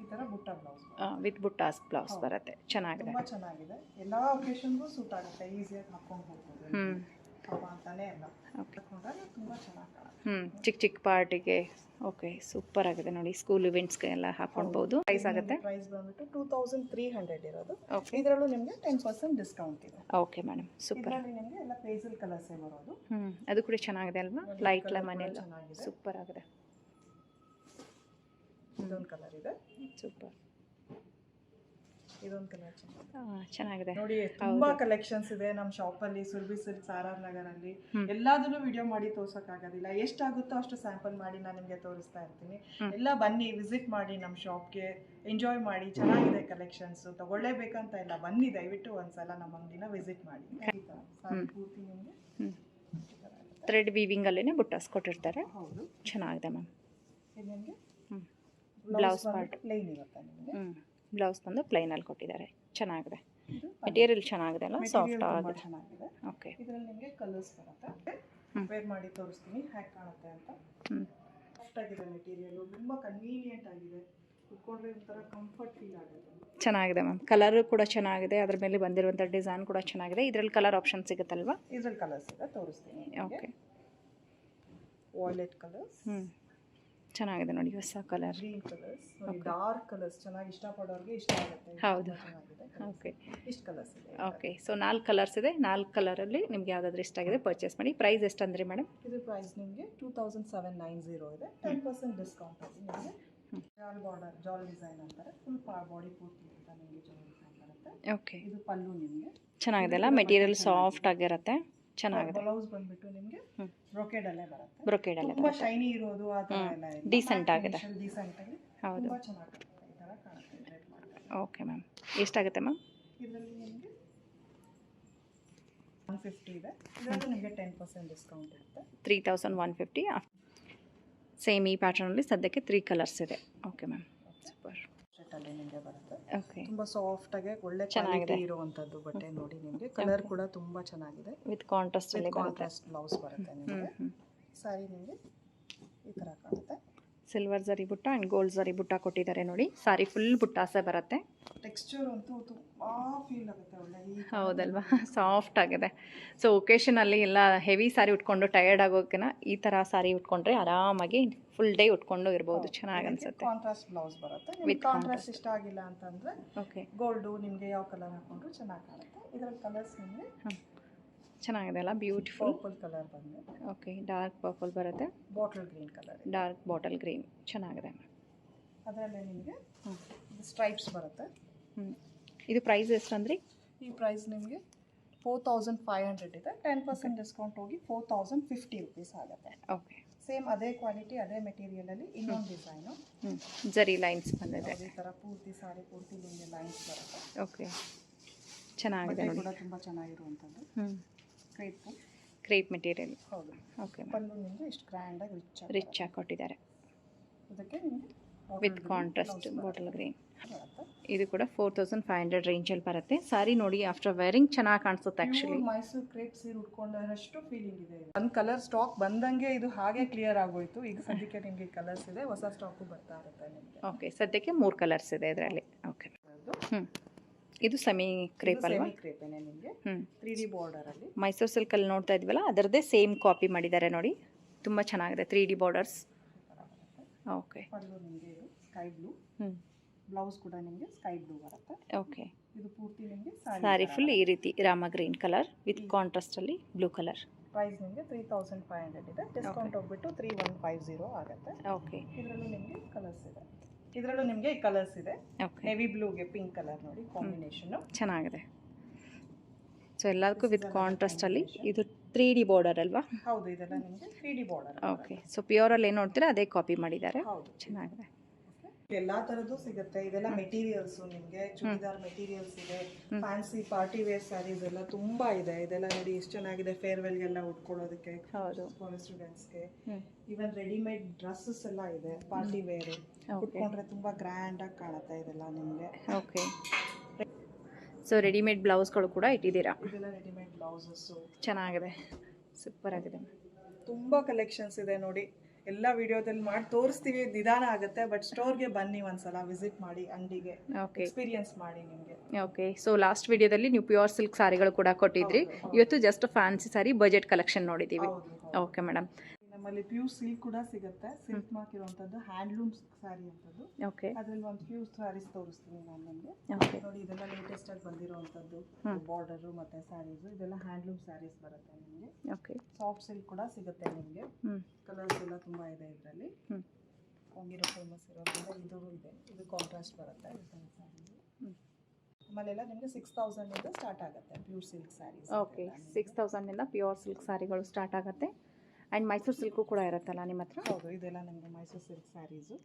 ಈ ಥರ ಬುಟ್ಟ ಬ್ಲೌಸ್ ವಿತ್ ಬುಟ್ಟಾಸ್ ಬ್ಲೌಸ್ ಬರುತ್ತೆ. ಚೆನ್ನಾಗಿದೆ, ತುಂಬ ಚೆನ್ನಾಗಿದೆ. ಎಲ್ಲ ಒಕೇಶನ್ಗೂ ಸೂಟ್ ಆಗುತ್ತೆ. ಈಸಿಯಾಗಿ ಹಾಕೊಂಡು ಹೋಗ್ಬೋದು ಅಂತಾನೆ ಎಲ್ಲ. ಹಾಕೊಂಡ್ರೆ ತುಂಬ ಚೆನ್ನಾಗಿ ಕಾಣುತ್ತೆ. ಚಿಕ್ಕ ಚಿಕ್ಕ ಪಾರ್ಟಿಗೆ. ಓಕೆ, ಸೂಪರ್ ಆಗಿದೆ ನೋಡಿ. ಸ್ಕೂಲ್ ಇವೆಂಟ್ಸ್ಗೆ ಎಲ್ಲ ಹಾಕೊಳ್ಬೋದು. ಪ್ರೈಸ್ ಆಗುತ್ತೆ. ಪ್ರೈಸ್ ಬಂದ್ಬಿಟ್ಟು 2300 ಇರೋದು. ಓಕೆ, ಇದರಲ್ಲೂ ನಿಮಗೆ 10% ಡಿಸ್ಕೌಂಟ್ ಇದೆ. Okay madam, super. ಇದರಲ್ಲಿ ನಿಮಗೆ ಎಲ್ಲ ಪೇಸಲ್ ಕಲರ್ಸೇ ಬರೋದು. ಅದು ಕೂಡ ಚೆನ್ನಾಗಿದೆ ಅಲ್ವಾ? ಲೈಟ್ ಲೆಮನ್ ಎಲ್ಲ ಸೂಪರ್ ಆಗಿದೆ. ಇದೊಂದು ಕಲರ್ ಇದೆ. ಸೂಪರ್. ಇದೊಂದು ಕಲರ್ ಚೆನ್ನಾಗಿದೆ ನೋಡಿ. ತುಂಬಾ ಕಲೆಕ್ಷನ್ಸ್ ಇದೆ ನಮ್ಮ ಶಾಪಲ್ಲಿ. Surabhi silks RR ನಗರಲ್ಲಿ. ಎಲ್ಲದನ್ನು ವಿಡಿಯೋ ಮಾಡಿ ತೋರ್ಸೋಕ್ಕಾಗೋದಿಲ್ಲ. ಎಷ್ಟಾಗುತ್ತೋ ಅಷ್ಟು ಸ್ಯಾಂಪಲ್ ಮಾಡಿ ನಾನು ನಿಮಗೆ ತೋರಿಸ್ತಾ ಇರ್ತೀನಿ. ಎಲ್ಲ ಬನ್ನಿ, ವಿಸಿಟ್ ಮಾಡಿ ನಮ್ಮ ಶಾಪ್ಗೆ. ಎಂಜಾಯ್ ಮಾಡಿ. ಚೆನ್ನಾಗಿದೆ ಕಲೆಕ್ಷನ್ಸ್. ತಗೊಳ್ಳೇಬೇಕಂತ ಇಲ್ಲ, ಬನ್ನಿ ದಯವಿಟ್ಟು ಒಂದ್ಸಲ ನಮ್ಮ ಅಂಗಡಿನ ವಿಸಿಟ್ ಮಾಡಿ. ಪೂರ್ತಿ ನಿಮಗೆ ಥ್ರೆಡ್ ವೀವಿಂಗ್ ಅಲ್ಲೇ ಬುಟ್ಟಾಸ್ ಕೊಟ್ಟಿರ್ತಾರೆ. ಹೌದು, ಚೆನ್ನಾಗಿದೆ ಮ್ಯಾಮ್. ಇದು ನಿಮಗೆ ಬ್ಲೌಸ್ ಪಾರ್ಟ್ ಪ್ಲೇನ್ ಇರುತ್ತೆ ನಿಮಗೆ. ಬ್ಲೌಸ್ ಬಂದು ಪ್ಲೈನಲ್ಲಿ ಕೊಟ್ಟಿದ್ದಾರೆ. ಚೆನ್ನಾಗಿದೆ. ಮೆಟೀರಿಯಲ್ ಚೆನ್ನಾಗಿದೆ ಅಲ್ಲ? ಸಾಫ್ಟ್ ಆಗಿದೆ. ಚೆನ್ನಾಗಿದೆ. ಓಕೆ, ಇದರಲ್ಲಿ ನಿಮಗೆ ಕಲರ್ಸ್ ಬರುತ್ತೆ. ವೇರ್ ಮಾಡಿ ತೋರಿಸ್ತೀನಿ ಹೇಗೆ ಕಾಣುತ್ತೆ ಅಂತ. ಸಾಫ್ಟ್ ಆಗಿದೆ ಮೆಟೀರಿಯಲ್. ತುಂಬ ಕನ್ವೀನಿಯೆಂಟ್ ಆಗಿದೆ. ಉಟ್ಕೊಂಡ್ರೆ ಒಂಥರ ಕಂಫರ್ಟ್ ಫೀಲ್ ಆಗುತ್ತೆ. ಚೆನ್ನಾಗಿದೆ ಮ್ಯಾಮ್. ಕಲರು ಕೂಡ ಚೆನ್ನಾಗಿದೆ. ಅದ್ರ ಮೇಲೆ ಬಂದಿರುವಂಥ ಡಿಸೈನ್ ಕೂಡ ಚೆನ್ನಾಗಿದೆ. ಇದರಲ್ಲಿ ಕಲರ್ ಆಪ್ಷನ್ ಸಿಗುತ್ತಲ್ವಾ? ಇದರಲ್ಲಿ ಕಲರ್ಸ್ ಇದೆ, ತೋರಿಸ್ತೀನಿ. Okay, violet colours. ಚೆನ್ನಾಗಿದೆ ನೋಡಿ. ಹೊಸ colour. Green colours. Dark colours ಚೆನ್ನಾಗಿ ಇಷ್ಟಪಡೋರಿಗೆ ಇಷ್ಟ ಆಗುತ್ತೆ. ಹೌದು. ಓಕೆ, ಇಷ್ಟು ಕಲರ್ಸ್ ಇದೆ. ಓಕೆ, ಸೊ 4 ಕಲರ್ಸ್ ಇದೆ. 4 ಕಲರಲ್ಲಿ ನಿಮ್ಗೆ ಯಾವುದಾದ್ರೂ ಇಷ್ಟ ಆಗಿದೆ ಪರ್ಚೇಸ್ ಮಾಡಿ. ಪ್ರೈಸ್ ಎಷ್ಟು ಅಂದರೆ ಮೇಡಮ್? ಇದು ಪ್ರೈಸ್ ನಿಮಗೆ 2790 ಇದೆ. 10% ಡಿಸ್ಕೌಂಟ್ ಆಗಿ ನಿಮಗೆ ಜಾಲ್ ಬಾರ್ಡರ್, ಜಾಲ್ ಡಿಸೈನ್ ಅಂತಾರೆ. ಫುಲ್ ಬಾಡಿ ಪೂರ್ತಿ ಅಂತ ನಿಮಗೆ ಜಾಲ್ ಡಿಸೈನ್ ಬರುತ್ತೆ. ಓಕೆ, ಇದು ಪಲ್ಲು ನಿಮಗೆ ಚೆನ್ನಾಗಿದೆ ಅಲ್ಲ? ಮೆಟೀರಿಯಲ್ ಸಾಫ್ಟ್ ಆಗಿರುತ್ತೆ. ಚೆನ್ನಾಗಿದೆ. ಬ್ಲೌಸ್ ಬಂದ್ಬಿಟ್ಟು ನಿಮಗೆ ಬ್ರೊಕೇಡ್ ಅಲ್ಲೇ ಬರುತ್ತೆ. ಬ್ರೊಕೇಡ್ ಅಲ್ಲೇ ತುಂಬಾ ಶೈನಿ ಇರೋದು ಆ ತರ ಎಲ್ಲ ಇಲ್ಲ. ಡೀಸೆಂಟ್ ಆಗಿದೆ. ಡೀಸೆಂಟ್ ಆಗಿ ಹೌದು, ತುಂಬಾ ಚೆನ್ನಾಗಿ ಈ ತರ ಕಾಣುತ್ತೆ. Okay ma'am. ಎಷ್ಟಾಗುತ್ತೆ ಮ್ಯಾಮ್? ಇದರಲ್ಲಿ ನಿಮಗೆ 150 ಇದೆ. ಇದರಲ್ಲಿ ನಿಮಗೆ 10% ಡಿಸ್ಕೌಂಟ್ ಇರುತ್ತೆ. 3150. ಸೇಮ್ ಈ ಪ್ಯಾಟರ್ನಲ್ಲಿ ಸದ್ಯಕ್ಕೆ 3 ಕಲರ್ಸ್ ಇದೆ. Okay ma'am, super. ಅಲ್ಲಿ ನಿಮಗೆ ಬರುತ್ತೆ. ಓಕೆ, ತುಂಬಾ ಸಾಫ್ಟ್ ಆಗಿ ಒಳ್ಳೆ ಕ್ವಾಲಿಟಿ ಇರುವಂತದ್ದು ಬಟ್ಟೆ ನೋಡಿ. ನಿಮಗೆ ಕಲರ್ ಕೂಡ ತುಂಬಾ ಚೆನ್ನಾಗಿದೆ. ವಿತ್ ಕಾಂಟ್ರಾಸ್ಟ್ ಅಲ್ಲಿ ಕಾಂಟ್ರಾಸ್ಟ್ ಬ್ಲೌಸ್ ಬರುತ್ತೆ ನಿಮಗೆ. ಸಾರಿ ನಿಮಗೆ ಈ ತರ ಕಾಣುತ್ತೆ. ಸಿಲ್ವರ್ ಜರಿ ಬುಟ್ಟ ಆ್ಯಂಡ್ ಗೋಲ್ಡ್ ಜರಿ ಬುಟ್ಟ ಕೊಟ್ಟಿದ್ದಾರೆ ನೋಡಿ. ಸಾರಿ ಫುಲ್ ಬುಟ್ಟಾಸೆ ಬರುತ್ತೆ. ಟೆಕ್ಸ್ಚರ್ ಅಂತೂ ತುಂಬಾ ಫೀಲ್ ಆಗುತ್ತೆ. ಒಳ್ಳೆ ಹೌದಲ್ವಾ? ಸಾಫ್ಟ್ ಆಗಿದೆ. ಸೊ ಒಕೇಶನಲ್ಲಿ ಎಲ್ಲ ಹೆವಿ ಸಾರಿ ಉಟ್ಕೊಂಡು ಟಯರ್ಡ್ ಆಗೋಕ್ಕಿಂತ ಈ ಥರ ಸಾರಿ ಉಟ್ಕೊಂಡ್ರೆ ಆರಾಮಾಗಿ ಫುಲ್ ಡೇ ಉಟ್ಕೊಂಡು ಇರ್ಬೋದು. ಚೆನ್ನಾಗಿ ಅನ್ಸುತ್ತೆ. ಕಾಂಟ್ರಾಸ್ಟ್ ಬ್ಲೌಸ್ ಬರುತ್ತೆ. ನಿಮಗೆ ಕಾಂಟ್ರಾಸ್ಟ್ ಇಷ್ಟ ಆಗಿಲ್ಲ ಅಂತಂದ್ರೆ ಓಕೆ, ಗೋಲ್ಡು ನಿಮಗೆ ಯಾವ ಕಲರ್ ಹಾಕೊಂಡ್ರು ಚೆನ್ನಾಗಿ ಕಾಣುತ್ತೆ. ಇದರಲ್ಲಿ ಕಲರ್ಸ್ ನಿಮಗೆ ಚೆನ್ನಾಗಿದೆ ಅಲ್ಲ? ಬ್ಯೂಟಿಫುಲ್. ಪರ್ಪಲ್ ಕಲರ್ ಬಂದು. ಓಕೆ, ಡಾರ್ಕ್ ಪರ್ಪಲ್ ಬರುತ್ತೆ. Bottle green colour. Dark bottle green ಚೆನ್ನಾಗಿದೆ. ಅದರಲ್ಲೇ ನಿಮಗೆ ಸ್ಟ್ರೈಪ್ಸ್ ಬರುತ್ತೆ. ಇದು ಪ್ರೈಸ್ ಎಷ್ಟು ಅಂದ್ರಿ? ಈ ಪ್ರೈಸ್ ನಿಮಗೆ 4500 ಇದೆ. 10% ಡಿಸ್ಕೌಂಟ್ ಹೋಗಿ 4050 ರುಪೀಸ್ ಆಗುತ್ತೆ. ಓಕೆ, ಸೇಮ್ ಅದೇ ಕ್ವಾಲಿಟಿ ಅದೇ ಮೆಟೀರಿಯಲಲ್ಲಿ ಇನ್ನೊಂದು ಡಿಸೈನು. ಜರಿ ಲೈನ್ಸ್ ಬಂದಿದೆ. ಈ ಥರ ಪೂರ್ತಿ ಸಾರಿ ಪೂರ್ತಿ ನಿಮಗೆ ಲೈನ್ಸ್ ಬರುತ್ತೆ. ಓಕೆ, ಚೆನ್ನಾಗಿದೆ ನೋಡಿ. ಕೂಡ ತುಂಬ ಚೆನ್ನಾಗಿರುವಂಥದ್ದು. Crepe material. ಹೌದು. ಓಕೆ, ಪಲ್ಲು ನಿಮಗೆ ಇಷ್ಟು ಗ್ರ್ಯಾಂಡಾಗಿ ರಿಚ್ ಆಗಿ ಕೊಟ್ಟಿದ್ದಾರೆ. ಇದಕ್ಕೆ ನಿಮಗೆ ವಿತ್ ಕಾಂಟ್ರಾಸ್ಟ್ ಬಾಟಲ್ ಗ್ರೀನ್. ಇದು ಕೂಡ 4500 ರೇಂಜಲ್ಲಿ ಬರುತ್ತೆ. ಸಾರಿ ನೋಡಿ ಆಫ್ಟರ್ ವೇರಿಂಗ್ ಚೆನ್ನಾಗಿ ಕಾಣಿಸುತ್ತೆ ಆ್ಯಕ್ಚುಲಿ. ಮೈಸೂರು ಕ್ರೇಪ್ ಸೀರೆ ಉಟ್ಕೊಂಡಷ್ಟು ಫೀಲಿಂಗ್ ಇದೆ. ಒಂದು ಕಲರ್ ಸ್ಟಾಕ್ ಬಂದಂಗೆ ಇದು ಹಾಗೆ ಕ್ಲಿಯರ್ ಆಗೋಯ್ತು. ಈಗ ಸದ್ಯಕ್ಕೆ ನಿಮಗೆ ಕಲರ್ಸ್ ಇದೆ, ಹೊಸ ಸ್ಟಾಕು ಬರ್ತಾ ಇರುತ್ತೆ ನಿಮಗೆ. ಓಕೆ, ಸದ್ಯಕ್ಕೆ 3 ಕಲರ್ಸ್ ಇದೆ ಇದರಲ್ಲಿ. ಓಕೆ, ಇದು ಸೆಮಿ ಕ್ರೇಪ್ ಅಲ್ವಾ? ಸೆಮಿ ಕ್ರೇಪೇನೆ ನಿಮಗೆ 3D ಬಾರ್ಡರ್ ಅಲ್ಲಿ. ಮೈಸೂರು ಸಿಲ್ಕಲ್ಲಿ ನೋಡ್ತಾ ಇದ್ವಲ್ಲ ಅದರದ್ದೇ ಸೇಮ್ ಕಾಪಿ ಮಾಡಿದ್ದಾರೆ ನೋಡಿ. ತುಂಬ ಚೆನ್ನಾಗಿದೆ 3D ಬಾರ್ಡರ್ಸ್. ಓಕೆ, ಪಲ್ಲು ನಿಮಗೆ ಇದು ಸ್ಕೈ ಬ್ಲೂ, ಬ್ಲೌಸ್ ಕೂಡ ನಿಮಗೆ ಸ್ಕೈ ಬ್ಲೂ ಬರುತ್ತೆ. ಓಕೆ, ಇದು ಪೂರ್ತಿ ನಿಮಗೆ ಸಾರಿ ಫುಲ್ ಈ ರೀತಿ Rama green colour with contrast ಅಲ್ಲಿ ಬ್ಲೂ ಕಲರ್. ಪ್ರೈಸ್ ನಿಮಗೆ 3500 ಇದೆ. ಡಿಸ್ಕೌಂಟ್ ಹೋಗ್ಬಿಟ್ಟು 3150 ಆಗುತ್ತೆ. ಓಕೆ, ಇದರಲ್ಲೂ ನಿಮಗೆ ಕಲರ್ಸ್ ಇದೆ. ಇದರಲ್ಲೂ ನಿಮಗೆ ಕಲರ್ಸ್ ಇದೆ. ಓಕೆ, ನೆವಿ ಬ್ಲೂಗೆ ಪಿಂಕ್ ಕಲರ್ ನೋಡಿ ಕಾಂಬಿನೇಷನ್ ಚೆನ್ನಾಗಿದೆ. ಸೊ ಎಲ್ಲದಕ್ಕೂ ವಿತ್ ಕಾಂಟ್ರಾಸ್ಟ್ ಅಲ್ಲಿ. ಇದು 3D ಬಾರ್ಡರ್ ಅಲ್ವಾ? ಹೌದು, ಇದೆಲ್ಲ ನಿಮಗೆ 3D ಬಾರ್ಡರ್. ಓಕೆ, ಸೊ ಪ್ಯೂರಲ್ಲಿ ಏನು ನೋಡ್ತೀರಾ ಅದೇ ಕಾಪಿ ಮಾಡಿದ್ದಾರೆ. ಹೌದು, ಚೆನ್ನಾಗಿದೆ. ಎಲ್ಲಾ ತರದ್ದು ಸಿಗುತ್ತೆ. ಇದೆಲ್ಲ ಮೆಟೀರಿಯಲ್ಸ್ ನಿಮಗೆ ಚೂಡಿದಾರ್ ಮೆಟೀರಿಯಲ್ಸ್ ಇದೆ. ಫ್ಯಾನ್ಸಿ ಪಾರ್ಟಿ ವೇರ್ ಸ್ಯಾರೀಸ್ ಎಲ್ಲ ತುಂಬಾ ಇದೆ. ಇದೆಲ್ಲ ನೋಡಿ ಎಷ್ಟು ಚೆನ್ನಾಗಿದೆ ಫೇರ್ವೆಲ್ಗೆಲ್ಲ ಉಟ್ಕೊಳ್ಳೋದಕ್ಕೆ. ಹೌದು, ಸ್ಟೂಡೆಂಟ್ಸ್ಗೆ ಈವನ್ ರೆಡಿಮೇಡ್ ಡ್ರೆಸ್ಸಸ್ ಎಲ್ಲ ಇದೆ. ಪಾರ್ಟಿ ವೇರ್ ಉಟ್ಕೊಂಡ್ರೆ ತುಂಬಾ ಗ್ರ್ಯಾಂಡ್ ಆಗಿ ಕಾಣುತ್ತೆ ಇದೆಲ್ಲ ನಿಮಗೆ. ಓಕೆ, ಸೊ ರೆಡಿಮೇಡ್ ಬ್ಲೌಸ್ಗಳು ಕೂಡ ಇಟ್ಟಿದ್ದೀರಾ? ಇದೆಲ್ಲ ರೆಡಿಮೇಡ್ ಬ್ಲೌಸಸ್ ಚೆನ್ನಾಗಿದೆ, ಸೂಪರ್ ಆಗಿದೆ. ತುಂಬಾ ಕಲೆಕ್ಷನ್ಸ್ ಇದೆ ನೋಡಿ. ಎಲ್ಲ ವಿಡಿಯೋದಲ್ಲಿ ಮಾಡಿ ತೋರಿಸ್ತೀವಿ, ನಿಧಾನ ಆಗುತ್ತೆ. ಬಟ್ ಸ್ಟೋರ್ಗೆ ಬನ್ನಿ, ಒಂದ್ಸಲ ವಿಸಿಟ್ ಮಾಡಿ, ಅಂಗಡಿಗೆ ಎಕ್ಸ್ಪೀರಿಯನ್ಸ್ ಮಾಡಿ ನಿಮಗೆ. ಓಕೆ, ಸೊ ಲಾಸ್ಟ್ ವಿಡಿಯೋದಲ್ಲಿ ನೀವು ಪ್ಯೂರ್ ಸಿಲ್ಕ್ ಸಾರಿಗಳು ಕೂಡ ಕೊಟ್ಟಿದ್ರಿ. ಇವತ್ತು ಜಸ್ಟ್ ಫ್ಯಾನ್ಸಿ ಸಾರಿ ಬಜೆಟ್ ಕಲೆಕ್ಷನ್ ನೋಡಿದ್ದೀವಿ. ಓಕೆ ಮೇಡಮ್, ನಮ್ಮಲ್ಲಿ ಪ್ಯೂರ್ ಸಿಲ್ಕ್ ಕೂಡ ಸಿಗುತ್ತೆ. ಸಿಲ್ಕ್ ಮಾರ್ಕ್ ಇರುವಂಥದ್ದು ಹ್ಯಾಂಡ್ಲೂಮ್ ಸಾರಿ ಅಂತದ್ದು. ಓಕೆ, ಅದ್ರಲ್ಲಿ ಒಂದು ಪ್ಯೂರ್ ಸಾರೀಸ್ ತೋರಿಸ್ತೀನಿ ನಾನು ನಿಮಗೆ. ಓಕೆ, ನೋಡಿ ಇದೆಲ್ಲ ಲೇಟೆಸ್ಟ್ ಆಗಿ ಬಂದಿರುವಂಥದ್ದು ಬಾರ್ಡರು ಮತ್ತೆ ಸ್ಯಾರೀಸು. ಇದೆಲ್ಲ ಹ್ಯಾಂಡ್ಲೂಮ್ ಸ್ಯಾರೀಸ್ ಬರುತ್ತೆ ನಿಮಗೆ. ಓಕೆ, ಸಾಫ್ಟ್ ಸಿಲ್ಕ್ ಕೂಡ ಸಿಗುತ್ತೆ ನಿಮಗೆ. ಕಲರ್ಸ್ ಎಲ್ಲ ತುಂಬಾ ಇದೆ ಇದರಲ್ಲಿ. ಹೋಗಿರೋ ಫೇಮಸ್ ಇರೋದ್ರಿಂದ ಇದು ಇದೆ. ಇದು ಕಾಂಟ್ರಾಸ್ಟ್ ಬರುತ್ತೆ. ಆಮೇಲೆಲ್ಲ ನಿಮಗೆ 6000 ಇಂದ ಸ್ಟಾರ್ಟ್ ಆಗುತ್ತೆ ಪ್ಯೂರ್ ಸಿಲ್ಕ್ ಸ್ಯಾರೀಸ್. ಓಕೆ, 6000 ಇಂದ ಪ್ಯೂರ್ ಸಿಲ್ಕ್ ಸಾರಿಗಳು ಸ್ಟಾರ್ಟ್ ಆಗುತ್ತೆ. ಆ್ಯಂಡ್ ಮೈಸೂರು ಸಿಲ್ಕು ಕೂಡ ಇರುತ್ತಲ್ಲ ನಿಮ್ಮ ಹತ್ರ? ಹೌದು, ಇದೆಲ್ಲ ನಮಗೆ Mysore silk sarees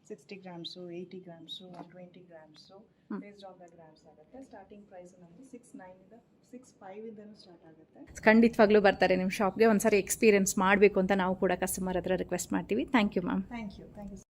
60 grams, 80 grams, 120 grams based on the grams ಆಗುತ್ತೆ. ಸ್ಟಾರ್ಟಿಂಗ್ ಪ್ರೈಸ್ ನಮಗೆ 69 ಇಂದ 65 ಇಂದನೂ ಸ್ಟಾರ್ಟ್ ಆಗುತ್ತೆ. ಖಂಡಿತವಾಗ್ಲೂ ಬರ್ತಾರೆ ನಿಮ್ಮ ಶಾಪ್ಗೆ. ಒಂದ್ಸರಿ ಎಕ್ಸ್ಪೀರಿಯನ್ಸ್ ಮಾಡಬೇಕು ಅಂತ ನಾವು ಕೂಡ ಕಸ್ಟಮರ್ ಹತ್ರ ರಿಕ್ವೆಸ್ಟ್ ಮಾಡ್ತೀವಿ. Thank you ma'am. Thank you.